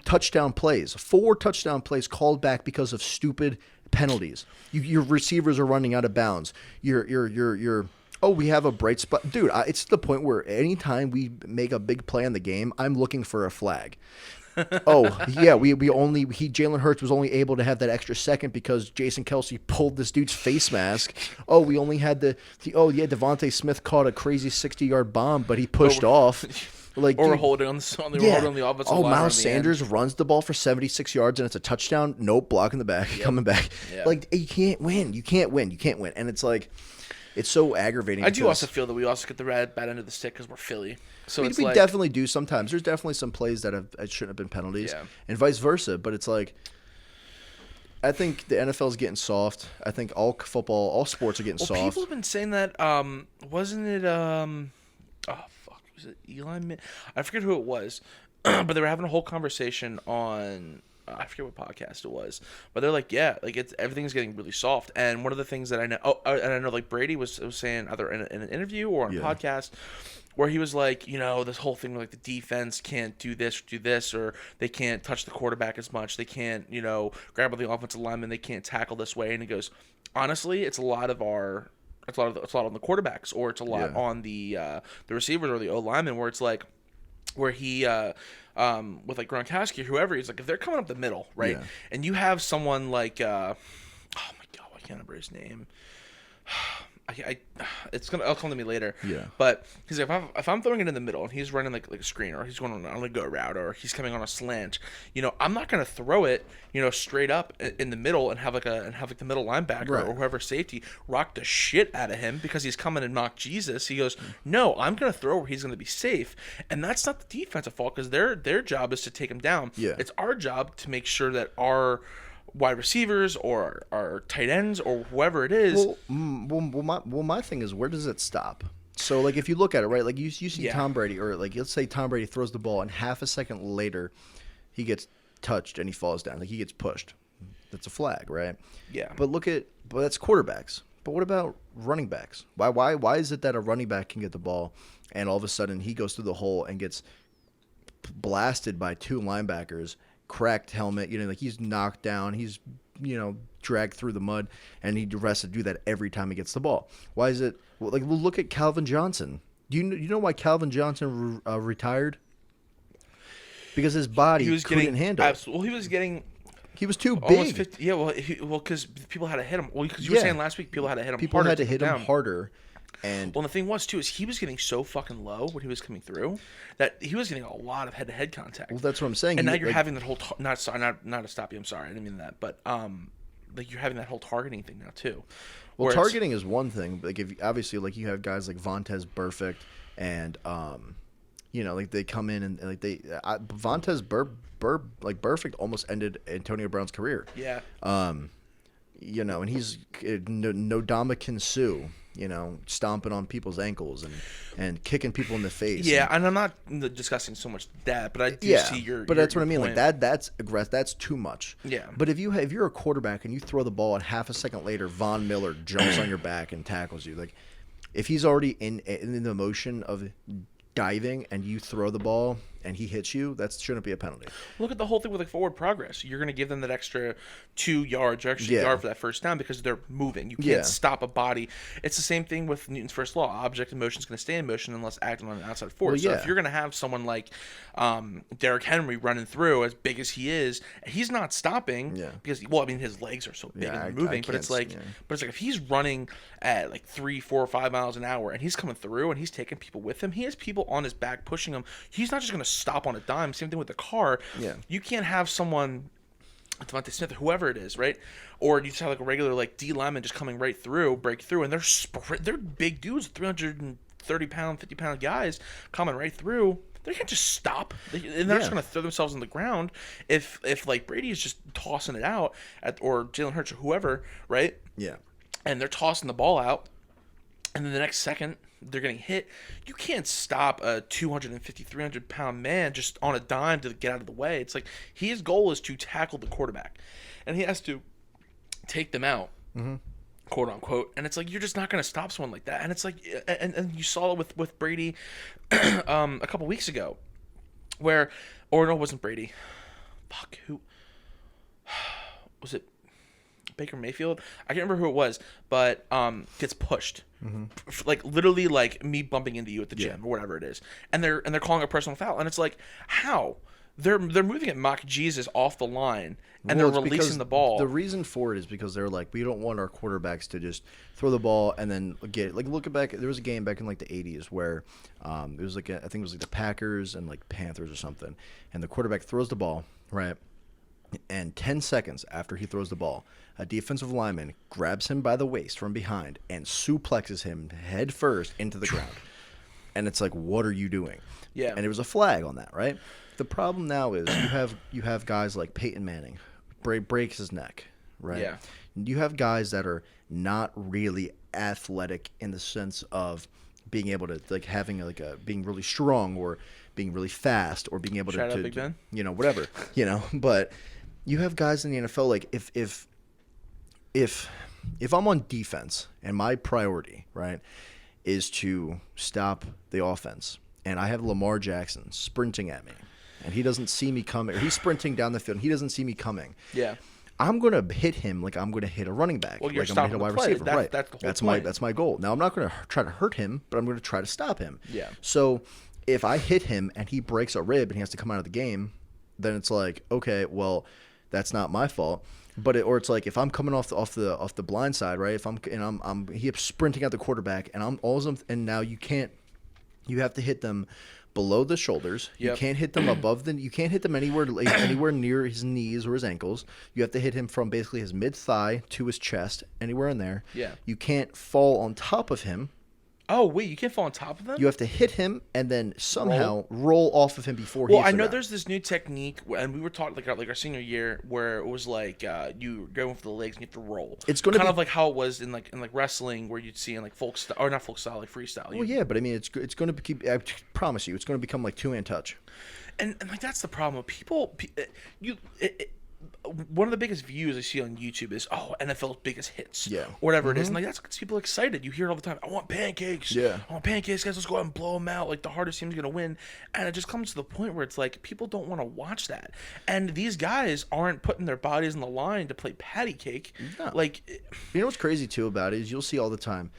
touchdown plays called back because of stupid penalties. Your receivers are running out of bounds. We have a bright spot, dude. It's to the point where anytime we make a big play in the game, I'm looking for a flag. Jalen Hurts was only able to have that extra second because Jason Kelce pulled this dude's face mask. Oh, we only had Devontae Smith caught a crazy 60-yard bomb, but he pushed off. Holding on the offensive line. Miles Sanders runs the ball for 76 yards and it's a touchdown. Nope, blocking the back, coming back. Yeah. You can't win. You can't win. And it's like, it's so aggravating. I do also feel that we also get the bad end of the stick because we're Philly. So we definitely do sometimes. There's definitely some plays that shouldn't have been penalties, and vice versa. But it's like, I think the NFL is getting soft. I think all sports are getting soft. People have been saying that. Wasn't it? Was it Eli? I forget who it was, but they were having a whole conversation on. I forget what podcast it was, but they're like, everything's getting really soft. And one of the things that I know, and I know like Brady was saying either in an interview or on a podcast, where he was like, this whole thing like the defense can't do this, or they can't touch the quarterback as much, they can't, grab on the offensive lineman, they can't tackle this way. And he goes, honestly, it's a lot on the quarterbacks, or it's a lot on the receivers or the O linemen, where it's like, where he with like Gronkowski or whoever, he's like, if they're coming up the middle, right, and you have someone like oh my god, I can't remember his name. It'll come to me later. Yeah. But he's like, if I'm throwing it in the middle and he's running like a screen, or he's going on a go route, or he's coming on a slant, I'm not gonna throw it, straight up in the middle and have the middle linebacker or whoever safety rock the shit out of him because he's coming and knock Jesus. He goes, no, I'm gonna throw where he's gonna be safe, and that's not the defensive fault because their job is to take him down. Yeah. It's our job to make sure that our wide receivers or our tight ends or whoever it is. My thing is, where does it stop? So, like, if you look at it, right, like you see Tom Brady, or like let's say Tom Brady throws the ball and half a second later he gets touched and he falls down, like he gets pushed. That's a flag, right? Yeah. But that's quarterbacks. But what about running backs? Why is it that a running back can get the ball and all of a sudden he goes through the hole and gets blasted by 2 linebackers? Cracked helmet, like he's knocked down, he's dragged through the mud, and he has to do that every time he gets the ball. Why is it? Well, look at Calvin Johnson. Do you know why Calvin Johnson retired? Because his body couldn't handle it. Well, he was too big. Almost 50, because people had to hit him. Well, because you were saying last week people had to hit him. People had to hit him harder. And the thing was too is he was getting so fucking low when he was coming through that he was getting a lot of head-to-head contact. Well, that's what I'm saying. And now you're having that whole not to stop you. I'm sorry, I didn't mean that, but you're having that whole targeting thing now too. Well, targeting is one thing. Like if obviously like you have guys like Vontaze Burfict and like they come in and like Vontaze Burfict almost ended Antonio Brown's career. Yeah. And he's Ndamukong Suh. Stomping on people's ankles and kicking people in the face. Yeah, and I'm not discussing so much that, but I do see your. But that's what I mean. Point. Like that's aggressive. That's too much. Yeah. But if you're a quarterback and you throw the ball and half a second later Von Miller jumps on your back and tackles you, like if he's already in the motion of diving and you throw the ball and he hits you, that shouldn't be a penalty. Look at the whole thing with like forward progress. You're going to give them that extra 2 yards or extra yard for that first down because they're moving. You can't stop a body. It's the same thing with Newton's first law. Object in motion is going to stay in motion unless acting on an outside force. So if you're going to have someone like Derrick Henry running through as big as he is, he's not stopping because, well, I mean, his legs are so big and moving, but it's like if he's running at like 3, 4, 5 miles an hour and he's coming through and he's taking people with him, he has people on his back pushing him. He's not just going to stop on a dime. Same thing with the car. You can't have someone, Devontae Smith or whoever it is, right? Or you just have like a regular like D lineman just coming right through, break through, and they're big dudes, 330-pound, 50-pound guys coming right through. They can't just stop. And they're just going to throw themselves on the ground if like Brady is just tossing it out or Jalen Hurts or whoever, right? Yeah. And they're tossing the ball out, and then the next second they're getting hit. You can't stop a 250, 300-pound man just on a dime to get out of the way. It's like his goal is to tackle the quarterback, and he has to take them out, quote unquote. And it's like you're just not going to stop someone like that. And it's like, and you saw it with Brady a couple weeks ago, or no, it wasn't Brady. Fuck, who was it? Baker Mayfield, I can't remember who it was, but gets pushed, like literally like me bumping into you at the gym or whatever it is, and they're calling a personal foul, and it's like how they're moving at mock Jesus off the line and they're releasing the ball. The reason for it is because they're like, we don't want our quarterbacks to just throw the ball and then get like looking back. There was a game back in like the 80s where it was like I think it was like the Packers and like Panthers or something, and the quarterback throws the ball right. And 10 seconds after he throws the ball, a defensive lineman grabs him by the waist from behind and suplexes him head first into the ground. And it's like, what are you doing? Yeah. And it was a flag on that, right? The problem now is you have guys like Payton Manning breaks his neck, right? Yeah. You have guys that are not really athletic in the sense of being able to like having like a being really strong or being really fast or being able to Big Ben. you know, whatever, you know, but you have guys in the NFL like if I'm on defense and my priority, right, is to stop the offense and I have Lamar Jackson sprinting at me and he doesn't see me coming or he's sprinting down the field and he doesn't see me coming. Yeah. I'm going to hit him like I'm going to hit a running back. Well, you're like I'm going to hit a wide receiver. Right. That's the whole point. That's my goal. Now, I'm not going to try to hurt him, but I'm going to try to stop him. Yeah. So if I hit him and he breaks a rib and he has to come out of the game, then it's like, okay, well, that's not my fault. But it's like if I'm coming off the blind side, right? If I'm he's sprinting at the quarterback and now you have to hit them below the shoulders. Yep. You can't hit them you can't hit them anywhere near his knees or his ankles. You have to hit him from basically his mid thigh to his chest, anywhere in there. Yeah. You can't fall on top of him. Oh wait, you can't fall on top of him? You have to hit him and then somehow roll off of him before he hits Well, I the know ground. there's this new technique, and we were taught like our senior year, where it was like you go for the legs and you have to roll. It's going to kind be of like how it was in like wrestling, where you'd see in like folk style or not folk style, like freestyle. Well, yeah, but I mean, it's going to keep. I promise you, it's going to become like two-hand touch. And like that's the problem. People, one of the biggest views I see on YouTube is NFL's biggest hits, or whatever it is, and like that's gets people excited. You hear it all the time. I want pancakes. I want pancakes, guys. Let's go out and blow them out. Like the hardest team's gonna win, and it just comes to the point where it's like people don't want to watch that, and these guys aren't putting their bodies on the line to play patty cake. No. Like, you know what's crazy too about it is you'll see all the time.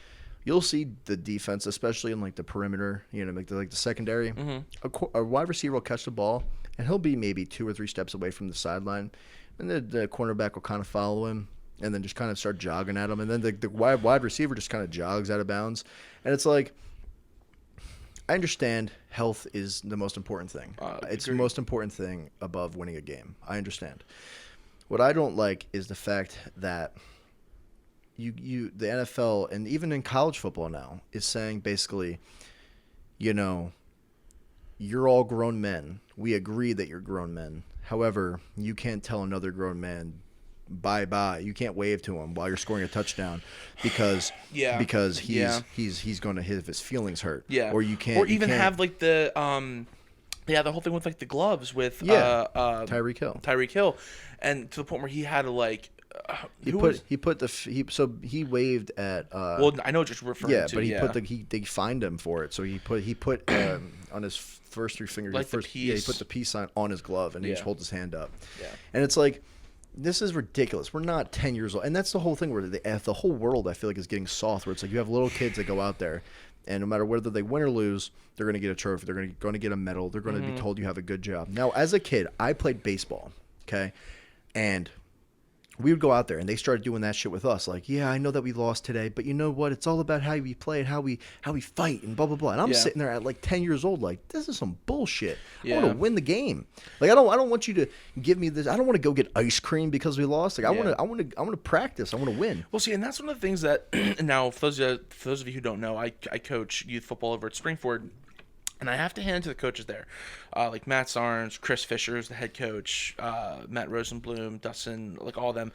You'll see the defense, especially in like the perimeter, you know, like the secondary. A wide receiver will catch the ball, and he'll be maybe 2 or 3 steps away from the sideline, and the cornerback will kind of follow him, and then just kind of start jogging at him, and then the wide receiver just kind of jogs out of bounds, and it's like, I understand health is the most important thing. It's the most important thing above winning a game. I understand. What I don't like is the fact that the NFL and even in college football now is saying basically, you know, you're all grown men. We agree that you're grown men. However, you can't tell another grown man bye-bye. You can't wave to him while you're scoring a touchdown because he's going to have his feelings hurt. Yeah. Or you can't. Or even have like the the whole thing with like the gloves with Tyreek Hill. Tyreek Hill, and to the point where he had to like He waved at. Well, I know what you're referring to. But they fined him for it. So he put on his first 3 fingers. Like he put the peace sign on his glove, and he just holds his hand up. Yeah. And it's like, this is ridiculous. We're not 10 years old, and that's the whole thing. Where the whole world, I feel like, is getting soft. Where it's like you have little kids that go out there, and no matter whether they win or lose, they're going to get a trophy. They're going to get a medal. They're going to be told you have a good job. Now, as a kid, I played baseball. Okay, and we would go out there, and they started doing that shit with us. Like, yeah, I know that we lost today, but you know what? It's all about how we play and how we fight and blah blah blah. And I'm sitting there at like 10 years old, like, this is some bullshit. I want to win the game. Like, I don't want you to give me this. I don't want to go get ice cream because we lost. Like, I want to practice. I want to win. Well, see, and that's one of the things that now for those of you who don't know, I coach youth football over at Springford. And I have to hand it to the coaches there, like Matt Sarnes, Chris Fisher is the head coach, Matt Rosenblum, Dustin, like all of them.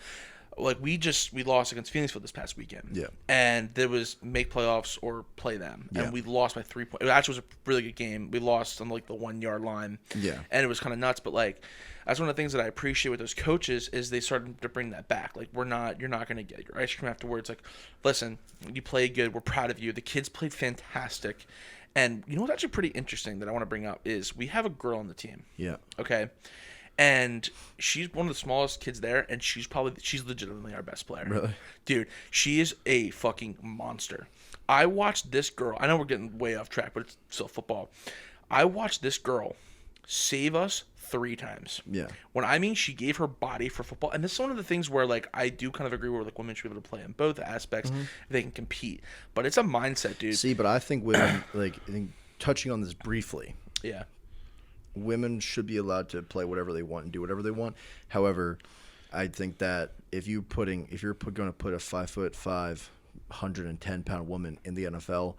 Like we lost against Phoenixville this past weekend. Yeah. And there was make playoffs or play them. Yeah. And we lost by 3 points. It actually was a really good game. We lost on like the 1 yard line. Yeah. And it was kind of nuts. But like, that's one of the things that I appreciate with those coaches is they started to bring that back. Like you're not going to get your ice cream afterwards. Like, listen, you played good. We're proud of you. The kids played fantastic. And you know what's actually pretty interesting that I want to bring up is we have a girl on the team. Yeah. Okay. And she's one of the smallest kids there, and she's legitimately our best player. Really? Dude, she is a fucking monster. I watched this girl. I know we're getting way off track, but it's still football. I watched this girl save us 3 times. Yeah. When I mean she gave her body for football, and this is one of the things where like I do kind of agree where like women should be able to play in both aspects if they can compete. But it's a mindset, dude. See, but I think women touching on this briefly. Yeah. Women should be allowed to play whatever they want and do whatever they want. However, I think that if you're going to put a 5'5", 110-pound woman in the NFL,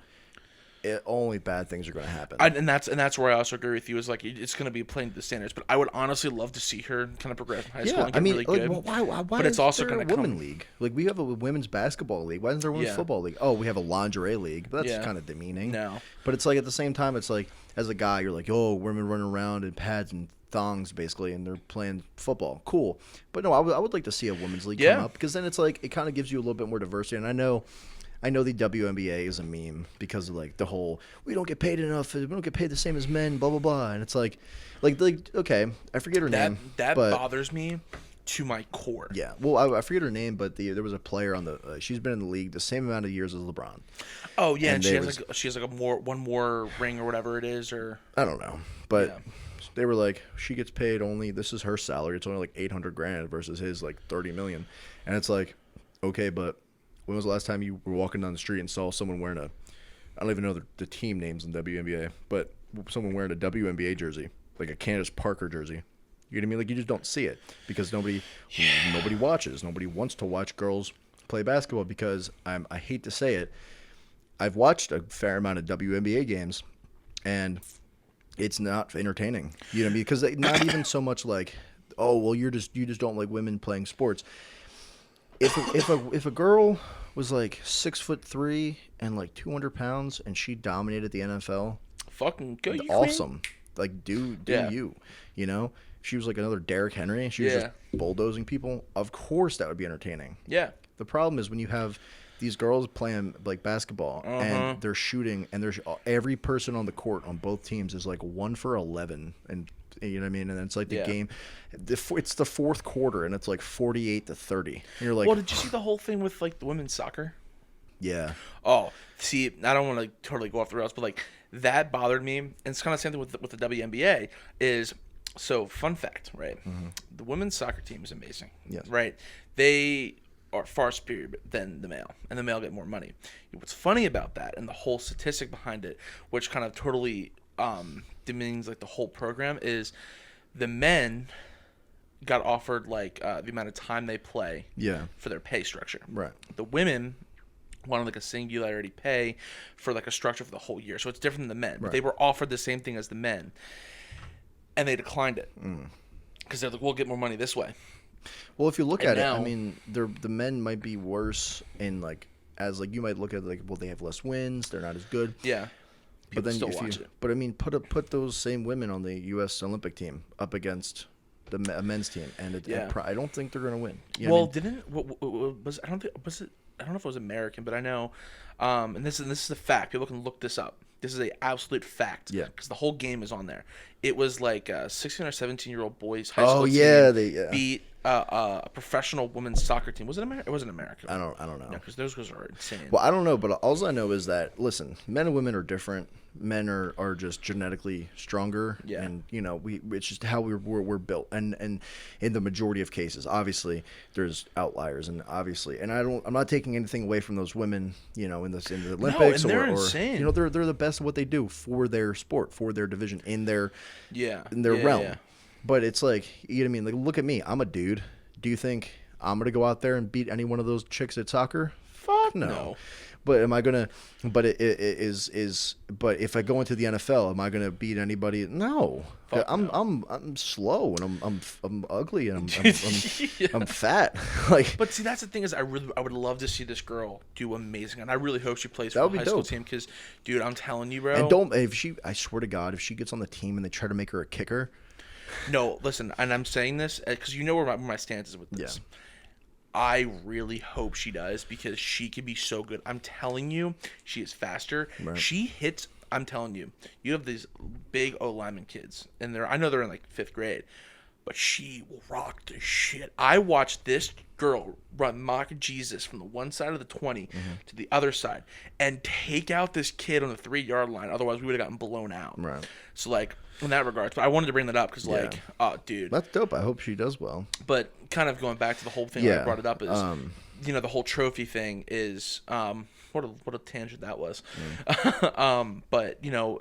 only bad things are going to happen. And that's where I also agree with you. Is like it's going to be playing to the standards. But I would honestly love to see her kind of progress in high school and get really good. Why but it's also going to women's league. Like we have a women's basketball league. Why isn't there a women's football league? Oh, we have a lingerie league. But that's kind of demeaning. No. But it's like at the same time, it's like as a guy, you're like, oh, women running around in pads and thongs basically, and they're playing football. Cool. But no, I would like to see a women's league come up because then it's like it kind of gives you a little bit more diversity. And I know the WNBA is a meme because of like the whole we don't get paid enough, we don't get paid the same as men, blah blah blah, and it's like okay, I forget her name. That bothers me to my core. Yeah, well, I forget her name, but there was a player on the she's been in the league the same amount of years as LeBron. Oh yeah, and she has one more ring or whatever it is, or I don't know, but. Yeah. They were like, she gets paid only. This is her salary. It's only like $800,000 versus his like $30 million, and it's like, okay, but when was the last time you were walking down the street and saw someone wearing I don't even know the team names in WNBA, but someone wearing a WNBA jersey, like a Candace Parker jersey? You know what I mean? Like you just don't see it because nobody watches. Nobody wants to watch girls play basketball because I hate to say it, I've watched a fair amount of WNBA games, and it's not entertaining. You know what I mean? Because not even so much like, oh well, you just don't like women playing sports. If a girl was like 6'3" and like 200 pounds and she dominated the NFL, fucking good, awesome. Like do you know? If she was like another Derrick Henry, she was just bulldozing people. Of course, that would be entertaining. Yeah. The problem is when you have these girls playing like basketball and they're shooting, and there's every person on the court on both teams is like 1 for 11, and you know what I mean? And it's like the game, it's the fourth quarter, and it's like 48-30. And you're like, well, did you see the whole thing with like the women's soccer? Yeah. Oh, see, I don't want to like totally go off the rails, but like that bothered me. And it's kind of the same thing with the WNBA. So fun fact, right? Mm-hmm. The women's soccer team is amazing. Yes. Right? They are far superior than the male, and the male get more money. What's funny about that, and the whole statistic behind it, which kind of totally demeans like the whole program, is the men got offered like the amount of time they play for their pay structure. Right. The women wanted like a singularity pay for like a structure for the whole year, so it's different than the men. Right. But they were offered the same thing as the men, and they declined it because they're like, we'll get more money this way. Well, if you look at it, I mean, the men might be worse in like as like you might look at it like, well, they have less wins, they're not as good. Yeah. But then but I mean, put those same women on the U.S. Olympic team up against a men's team, and I don't think they're going to win. You know Well, what I mean? was I don't think was it I don't know if it was American, but I know, and this is a fact. People can look this up. This is a absolute fact. Yeah. Because the whole game is on there. It was like a 16 or 17-year-old boys high Oh school yeah, team beat a professional women's soccer team. Was it America? It wasn't American. I don't know. No, because those guys are insane. Well, I don't know, but all I know is that listen, men and women are different. Men are just genetically stronger, Yeah. and you know it's just how we're built. And in the majority of cases, obviously there's outliers, and I'm not taking anything away from those women, you know, in the Olympics and they're or insane. you know they're the best at what they do for their sport, for their division, in their realm. Yeah. But it's like, you know what I mean? Like, look at me, I'm a dude. Do you think I'm gonna go out there and beat any one of those chicks at soccer? Fuck no. But am I gonna? But But if I go into the NFL, am I gonna beat anybody? No. I'm slow and I'm ugly and I'm fat. Like. But see, that's the thing is, I would love to see this girl do amazing, and I really hope she plays for the high school team. Because, dude, I'm telling you, bro. And I swear to God, if she gets on the team and they try to make her a kicker. No, listen, and I'm saying this because you know where my stance is with this. Yeah. I really hope she does because she can be so good. I'm telling you, she is faster. Right. She hits. I'm telling you, you have these big O lineman kids, and I know they're in like 5th grade, but she will rock the shit. I watched this girl run mock Jesus from the one side of the 20 to the other side and take out this kid on the 3-yard line. Otherwise, we would have gotten blown out. Right. So, like, in that regards, but I wanted to bring that up because, like, oh, dude. That's dope. I hope she does well. But kind of going back to the whole thing I brought it up is, you know, the whole trophy thing is, what a tangent that was. But, you know,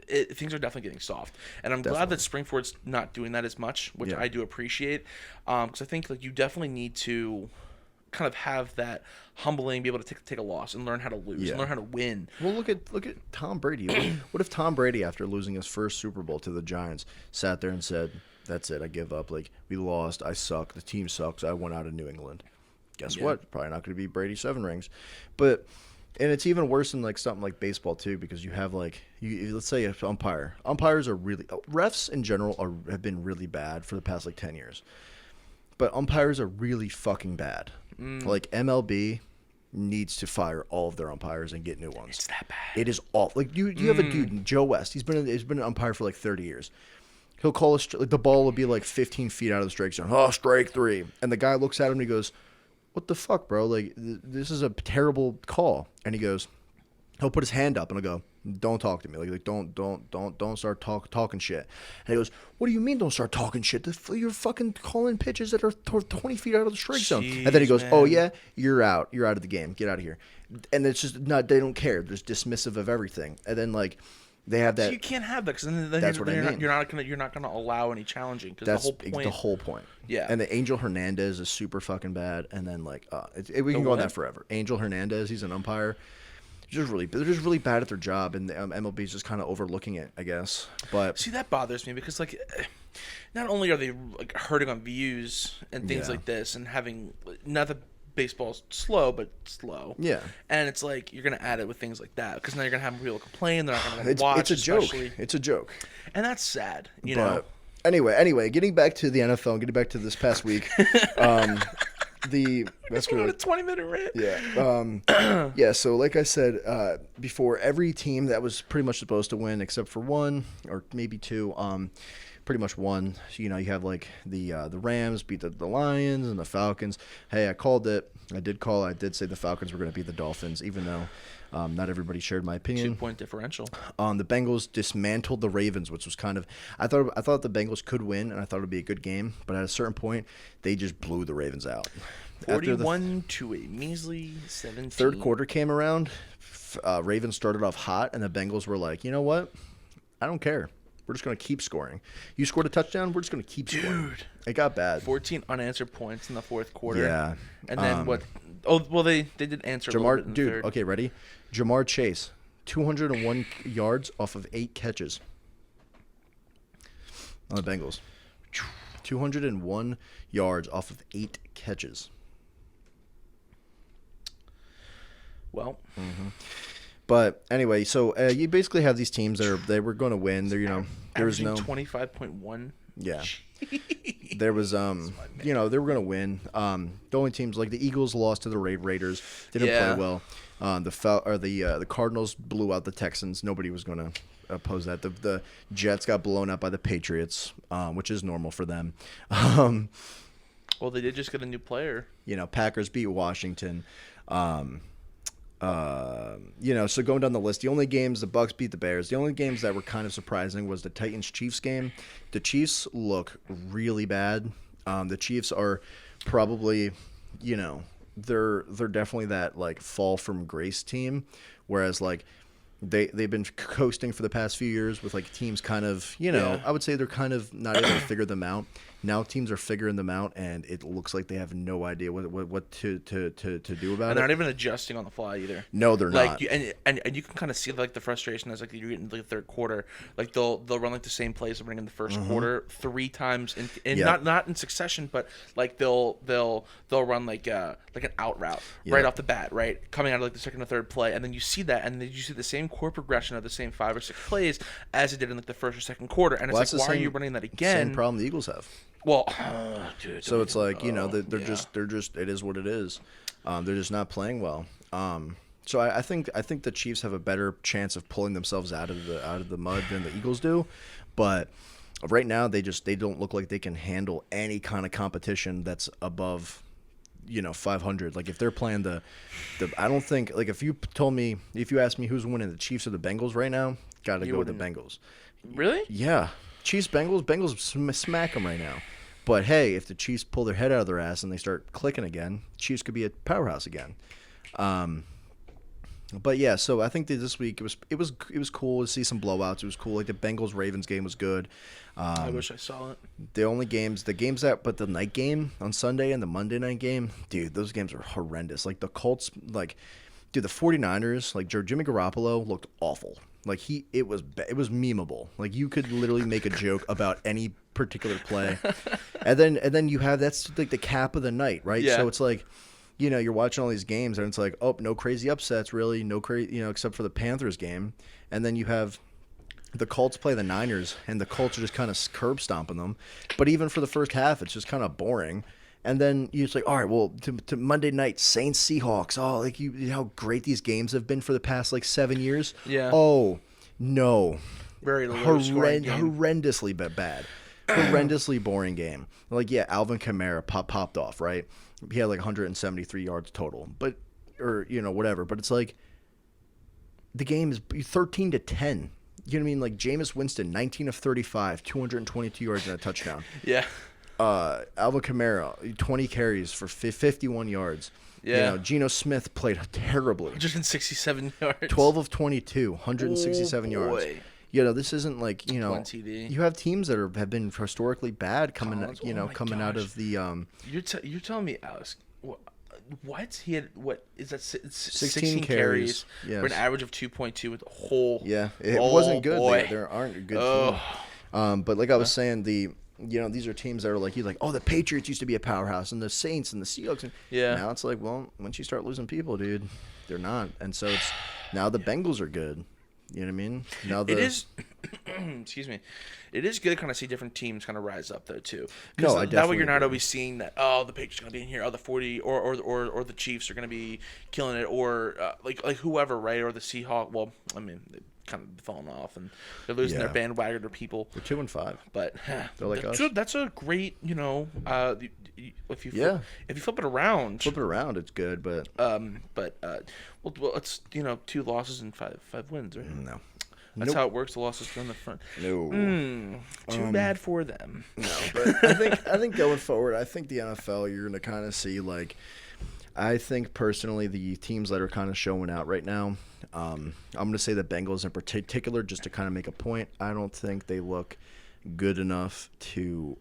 things are definitely getting soft. And I'm glad that Springford's not doing that as much, which I do appreciate. Because I think, like, you definitely need to kind of have that humbling, be able to take a loss and learn how to lose and learn how to win. Well, look at Tom Brady. What if Tom Brady, after losing his first Super Bowl to the Giants, sat there and said, "That's it, I give up. Like, we lost. I suck. The team sucks. I went out of New England." Guess what? Probably not going to be Brady 7 rings. But and it's even worse than like something like baseball too, because you have like let's say an umpire. Umpires are really refs in general have been really bad for the past like 10 years. But umpires are really fucking bad. Like MLB needs to fire all of their umpires and get new ones. It's that bad. It is awful. Like you have a dude, Joe West. He's been an umpire for like 30 years. He'll call like the ball will be like 15 feet out of the strike zone. Oh, strike 3. And the guy looks at him and he goes, "What the fuck, bro? Like this is a terrible call." And he goes, he'll put his hand up and he'll go, "Don't talk to me. Like don't start talking shit." And he goes, "What do you mean don't start talking shit? You're fucking calling pitches that are 20 feet out of the strike zone." And then he goes, "Oh yeah, you're out. You're out of the game. Get out of here." And it's just not. They don't care. They're just dismissive of everything. And then like they have that. So you can't have that because then that's what I mean. You're not gonna allow any challenging because the whole point. Yeah. And the Angel Hernandez is super fucking bad. And then like we can go on that forever. Angel Hernandez, he's an umpire. They're just really bad at their job, and the MLB's just kind of overlooking it, I guess. But see, that bothers me because like, not only are they like hurting on views and things like this, and having not that baseball's slow, but slow. Yeah. And it's like you're gonna add it with things like that because now you're gonna have people complain. They're not gonna watch. It's a joke. It's a joke. And that's sad, you know. Anyway, getting back to the NFL, getting back to this past week. That's a 20-minute rant. Yeah. So like I said before, every team that was pretty much supposed to win, except for one or maybe two, pretty much won. So, you know, you have like the Rams beat the Lions and the Falcons. Hey, I called it. I did say the Falcons were going to beat the Dolphins, even though not everybody shared my opinion. 2-point differential. The Bengals dismantled the Ravens, which was kind of I thought the Bengals could win, and I thought it would be a good game. But at a certain point, they just blew the Ravens out. 41 to a measly 17. Third quarter came around. Ravens started off hot, and the Bengals were like, "You know what? I don't care. We're just going to keep scoring. You scored a touchdown. We're just going to keep scoring." Dude, it got bad. 14 unanswered points in the fourth quarter. Yeah. And then what? Oh, well, they did answer a little bit in the third. Okay, ready? Jamar Chase, 201 yards off of 8 catches on the Bengals. 201 yards off of 8 catches. Well. Mm-hmm. But anyway, so you basically have these teams that were going to win. They're, you know, there was no 25.1 Yeah. There was they were gonna win. The only teams like the Eagles lost to the Raiders, didn't play well. The Cardinals blew out the Texans. Nobody was gonna oppose that. The Jets got blown out by the Patriots, which is normal for them. Well, they did just get a new player. Packers beat Washington. So going down the list, the only games the Bucks beat the Bears. The only games that were kind of surprising was the Titans-Chiefs game. The Chiefs look really bad. The Chiefs are probably, they're definitely that like fall from grace team, whereas like they've been coasting for the past few years with like teams kind of, I would say they're kind of not able to figure them out. Now teams are figuring them out, and it looks like they have no idea what to do about it. And they're not even adjusting on the fly either. No, they're not. And you can kind of see like the frustration as like you're getting the third quarter. Like they'll run like the same plays they're running in the first quarter 3 times, and not in succession, but like they'll run like an out route right off the bat, right coming out of like the second or third play, and then you see that, and then you see the same core progression of the same 5 or 6 plays as it did in like the first or second quarter, and it's like why are you running that again? Same problem the Eagles have. Well, dude, so it's like they're just it is what it is. They're just not playing well. So I think the Chiefs have a better chance of pulling themselves out of the mud than the Eagles do, but right now they don't look like they can handle any kind of competition that's above 500. Like if they're playing the I don't think like if you asked me who's winning, the Chiefs or the Bengals right now, gotta go with the Bengals. Really? Yeah. Chiefs, Bengals smack them right now. But hey, if the Chiefs pull their head out of their ass and they start clicking again, Chiefs could be a powerhouse again. But yeah, so I think that this week it was cool to see some blowouts. It was cool. Like the Bengals Ravens game was good. I wish I saw it. The the night game on Sunday and the Monday night game, dude, those games are horrendous. Like the Colts, the 49ers, like Jimmy Garoppolo looked awful. Like it was memeable. Like you could literally make a joke about any particular play, and then you have that's like the cap of the night, right? Yeah. So it's like, you're watching all these games, and it's like, oh, no crazy upsets, really, no crazy, except for the Panthers game, and then you have the Colts play the Niners, and the Colts are just kind of curb stomping them. But even for the first half, it's just kind of boring. And then you're just like, all right, well, to Monday night, Saints, Seahawks. Oh, like how great these games have been for the past 7 years. Yeah. Oh, no. Very horrendously bad. Horrendously boring game. Like, yeah, Alvin Kamara popped off, right? He had 173 yards total, whatever. But it's like the game is 13-10. You know what I mean? Like Jameis Winston, 19 of 35, 222 yards and a touchdown. Yeah. Alvin Kamara, 20 carries for 51 yards. Yeah. Geno Smith played terribly. 167 yards. 12 of 22, 167 yards. This isn't like, TD. You have teams that have been historically bad coming out of the You're telling me, Alex, what? He had, what is that, 16 carries for an average of 2.2 with a whole. Yeah, it wasn't good. There aren't good teams. But like I was saying, these are teams that are like, oh, the Patriots used to be a powerhouse, and the Saints and the Seahawks. Now it's like, well, once you start losing people, dude, they're not. And so it's now the Bengals are good. You know what I mean? Now it is. Excuse me. It is good to kind of see different teams kind of rise up though too. No, I definitely that way you're not agree. always seeing that. Oh, the Patriots are going to be in here. Oh, the 40 or the Chiefs are going to be killing it, or like whoever, right? Or the Seahawks. Well, I mean, they've kind of fallen off and they're losing their bandwagon or people. They're 2-5, but they're like us. That's a great, if you flip it around, it's good, but well, it's 2 losses and five wins, right? No. That's how it works. The losses from the front. No. Too bad for them. No, but I think going forward, I think the NFL, you're going to kind of see I think personally the teams that are kind of showing out right now, I'm going to say the Bengals in particular, just to kind of make a point. I don't think they look good enough to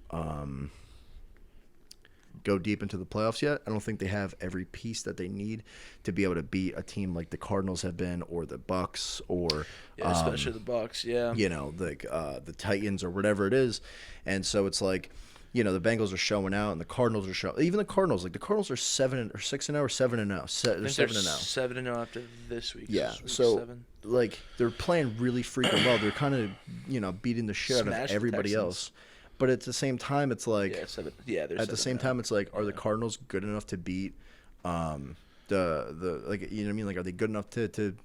go deep into the playoffs yet. I don't think they have every piece that they need to be able to beat a team like the Cardinals have been, or the Bucks, or especially the Bucks. Yeah, the Titans or whatever it is. And so it's like, the Bengals are showing out, and the Cardinals are showing. Even the Cardinals, the Cardinals are 6-0 or 7-0. They're 7-0 after this week. Yeah, so 7. They're playing really freaking well. They're kind of beating the shit out of everybody else. But at the same time, it's like There's at the same time, it's like, are the Cardinals good enough to beat the like, you know what I mean? Like, are they good enough to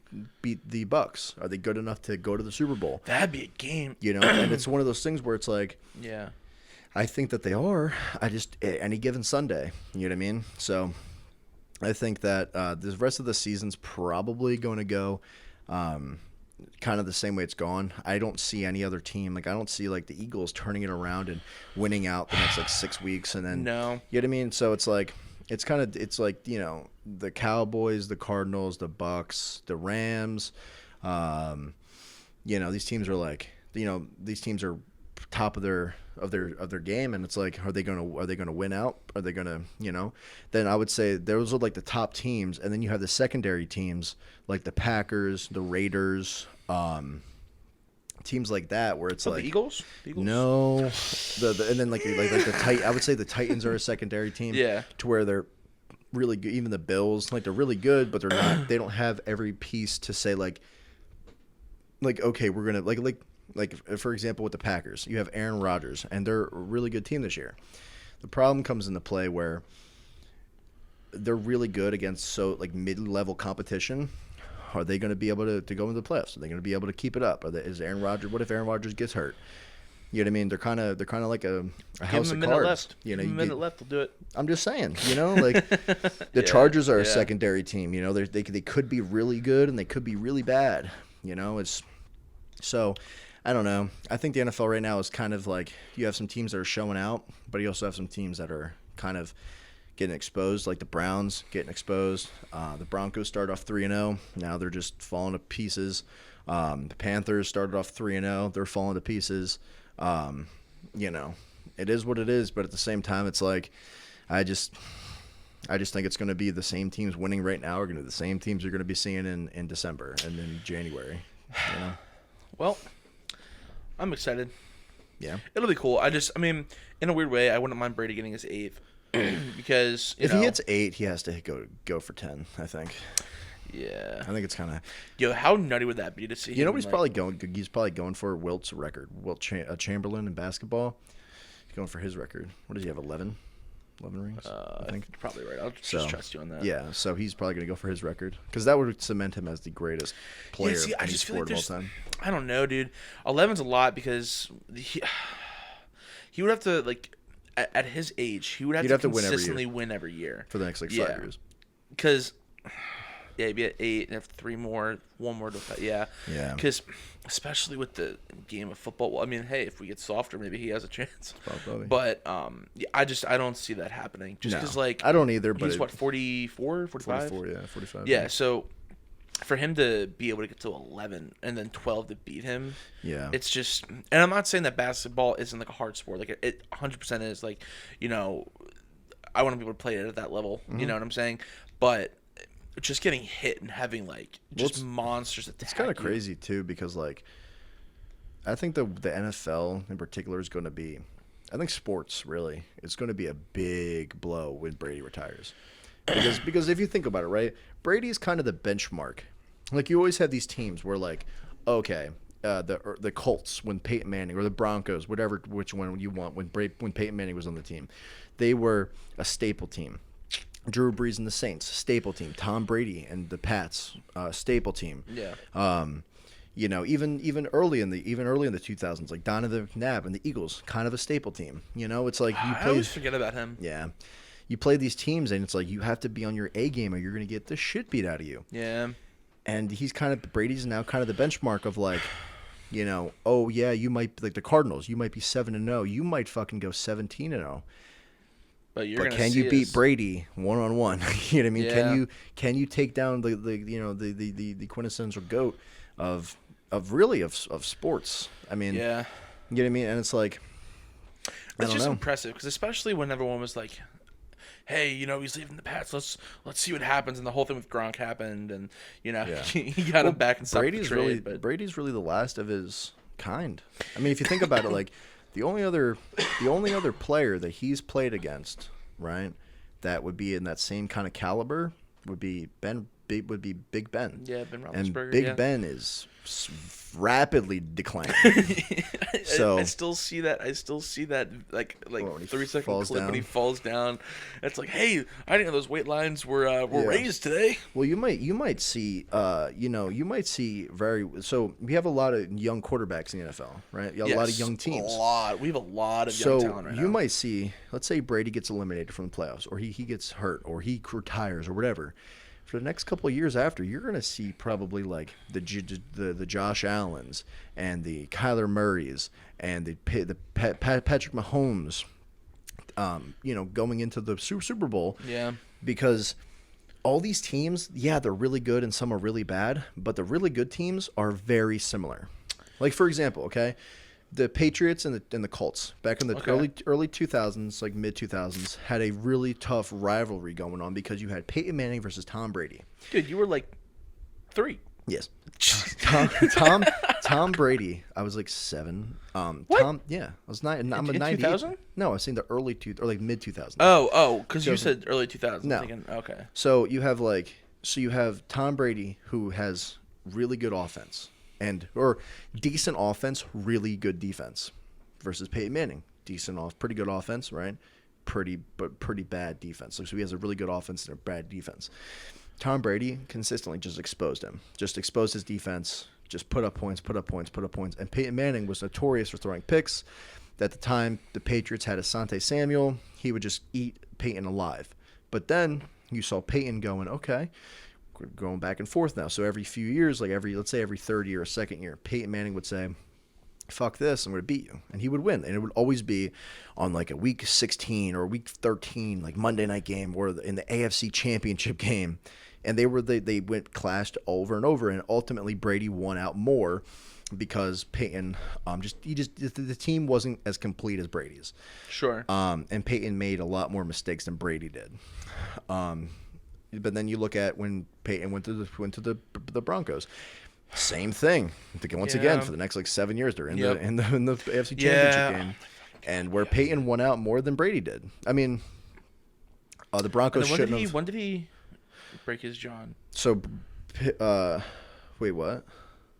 beat the Bucks? Are they good enough to go to the Super Bowl? That'd be a game. You know, and it's one of those things where it's like, Yeah. I think that they are. I just any given Sunday, you know what I mean? So I think that the rest of the season's probably going to go kind of the same way it's gone. I don't see any other team. Like, I don't see, like, the Eagles turning it around and winning out the next, like, 6 weeks. And then, No. You know what I mean? So it's like, it's like, you know, the Cowboys, the Cardinals, the Bucks, the Rams. You know, these teams are like, you know, these teams are top of their game, and it's like, are they gonna win out? Are they gonna, you know? Then I would say those are like the top teams, and then you have the secondary teams like the Packers, the Raiders, teams like that, where it's like the Eagles? No, and then like the I would say the Titans are a secondary team. Yeah. To where they're really good. Even the Bills, like, they're really good, but they're not. They don't have every piece to say like okay, we're gonna like for example with the Packers, you have Aaron Rodgers, and they're a really good team this year. The problem comes into play where they're really good against mid-level competition. Are they going to be able to go into the playoffs? Are they going to be able to keep it up? Is Aaron Rodgers? What if Aaron Rodgers gets hurt? You know what I mean? They're kind of like a house of cards. Left. You know, Give him a minute left. We'll do it. I'm just saying. You know, like the Chargers are a yeah. secondary team. You know, they could be really good and they could be really bad. You know, it's so. I don't know. I think the NFL right now is kind of like, you have some teams that are showing out, but you also have some teams that are kind of getting exposed, like the Browns getting exposed. The Broncos started off 3-0. Now they're just falling to pieces. The Panthers started off 3-0. They're falling to pieces. You know, it is what it is, but at the same time, it's like, I just think it's going to be the same teams winning right now are going to be the same teams you're going to be seeing in December and in January. You know? Well, I'm excited. Yeah. It'll be cool. I mean, in a weird way, I wouldn't mind Brady getting his 8th because if he hits 8, he has to go for 10, I think. Yeah. I think it's kind of. Yo, how nutty would that be to see? You know what he's probably going? He's probably going for Wilt's record. Chamberlain in basketball. He's going for his record. What does he have? 11 rings. I think you're probably right. I'll just trust you on that. Yeah. So he's probably going to go for his record because that would cement him as the greatest player of any sport of all time. I don't know, dude. 11's a lot because he would have to, like, at his age, he would have to consistently win every year for the next 5 years. Because he'd be at 8 and have 3 more, 1 more to cut. Yeah. Because especially with the game of football, well, I mean, hey, if we get softer, maybe he has a chance. Probably. But I don't see that happening. Just because, like, I don't either. But he's 44, 45? 44, yeah, 45. Yeah. So for him to be able to get to 11 and then 12 to beat him, it's just. And I'm not saying that basketball isn't like a hard sport. Like, it 100% is. Like, you know, I want to be able to play it at that level. Mm-hmm. You know what I'm saying? But just getting hit and having like monsters attack. It's kind of crazy too, because like I think the NFL in particular is going to be. I think sports really. It's going to be a big blow when Brady retires. Because if you think about it, right, Brady's kind of the benchmark. Like, you always have these teams where, like, okay, the Colts when Peyton Manning, or the Broncos, which one you want, when Peyton Manning was on the team, they were a staple team. Drew Brees and the Saints, staple team. Tom Brady and the Pats, staple team. Yeah. You know, even early in the 2000s, like Donovan McNabb and the Eagles, kind of a staple team. You know, it's like I always forget about him. Yeah. You play these teams, and it's like you have to be on your A game, or you're going to get the shit beat out of you. Yeah. And Brady's now kind of the benchmark of, like, you know, oh yeah, you might, like the Cardinals, you might be 7-0, you might fucking go 17-0. But can you beat Brady one-on-one? You know what I mean? Yeah. Can you take down the quintessential GOAT of sports? I mean, yeah. You know what I mean? And it's like, it's just impressive, because especially when everyone was like, hey, you know, he's leaving the Pats. Let's see what happens. And the whole thing with Gronk happened, and you know, he got him back and stuff. Brady's really the last of his kind. I mean, if you think about it, like the only other player that he's played against, right, that would be in that same kind of caliber would be Ben would be Big Ben. Yeah, Ben And Roethlisberger. Big Ben is rapidly declining. So I still see that. Like when he 3 second falls clip down. when he falls down. It's like, hey, I didn't know those weight lines were Yeah. raised today. Well, you might see so we have a lot of young quarterbacks in the NFL, right? You have a lot of young teams. We have a lot of So young talent right now. you might see, let's say Brady gets eliminated from the playoffs, or he gets hurt, or he retires, or whatever. For the next couple of years after, you're going to see probably like the Josh Allens and the Kyler Murrays and the Patrick Mahomes, going into the Super Bowl. Yeah. Because all these teams, yeah, they're really good and some are really bad, but the really good teams are very similar. Like, for example, okay, the Patriots and the Colts back in the early 2000s, like mid 2000s, had a really tough rivalry going on because you had Peyton Manning versus Tom Brady. Dude, you were like 3. Yes. Tom Brady. I was like 7. What? I was 9. I'm a in 98. 2000? No, I was saying the early or like mid 2000s. Oh, because you said early 2000s. No. I'm thinking, okay. So you have Tom Brady, who has really good offense or decent offense, really good defense, versus Peyton Manning, pretty good offense, right? Pretty bad defense. So he has a really good offense and a bad defense. Tom Brady consistently just exposed him, just exposed his defense, just put up points. And Peyton Manning was notorious for throwing picks. At the time, the Patriots had Asante Samuel. He would just eat Peyton alive. But then you saw Peyton going, okay, we're going back and forth now. So every few years, like let's say every third year or second year, Peyton Manning would say, fuck this, I'm going to beat you. And he would win. And it would always be on like a week 16 or a week 13, like Monday night game or in the AFC Championship game. And they went clashed over and over. And ultimately Brady won out more because Peyton the team wasn't as complete as Brady's. Sure. And Peyton made a lot more mistakes than Brady did. But then you look at when Peyton went to the Broncos. Same thing. Once again, for the next like 7 years, they're in the AFC Championship game, and where Peyton won out more than Brady did. I mean, the Broncos shouldn't have. When did he break his jaw? So, wait, what?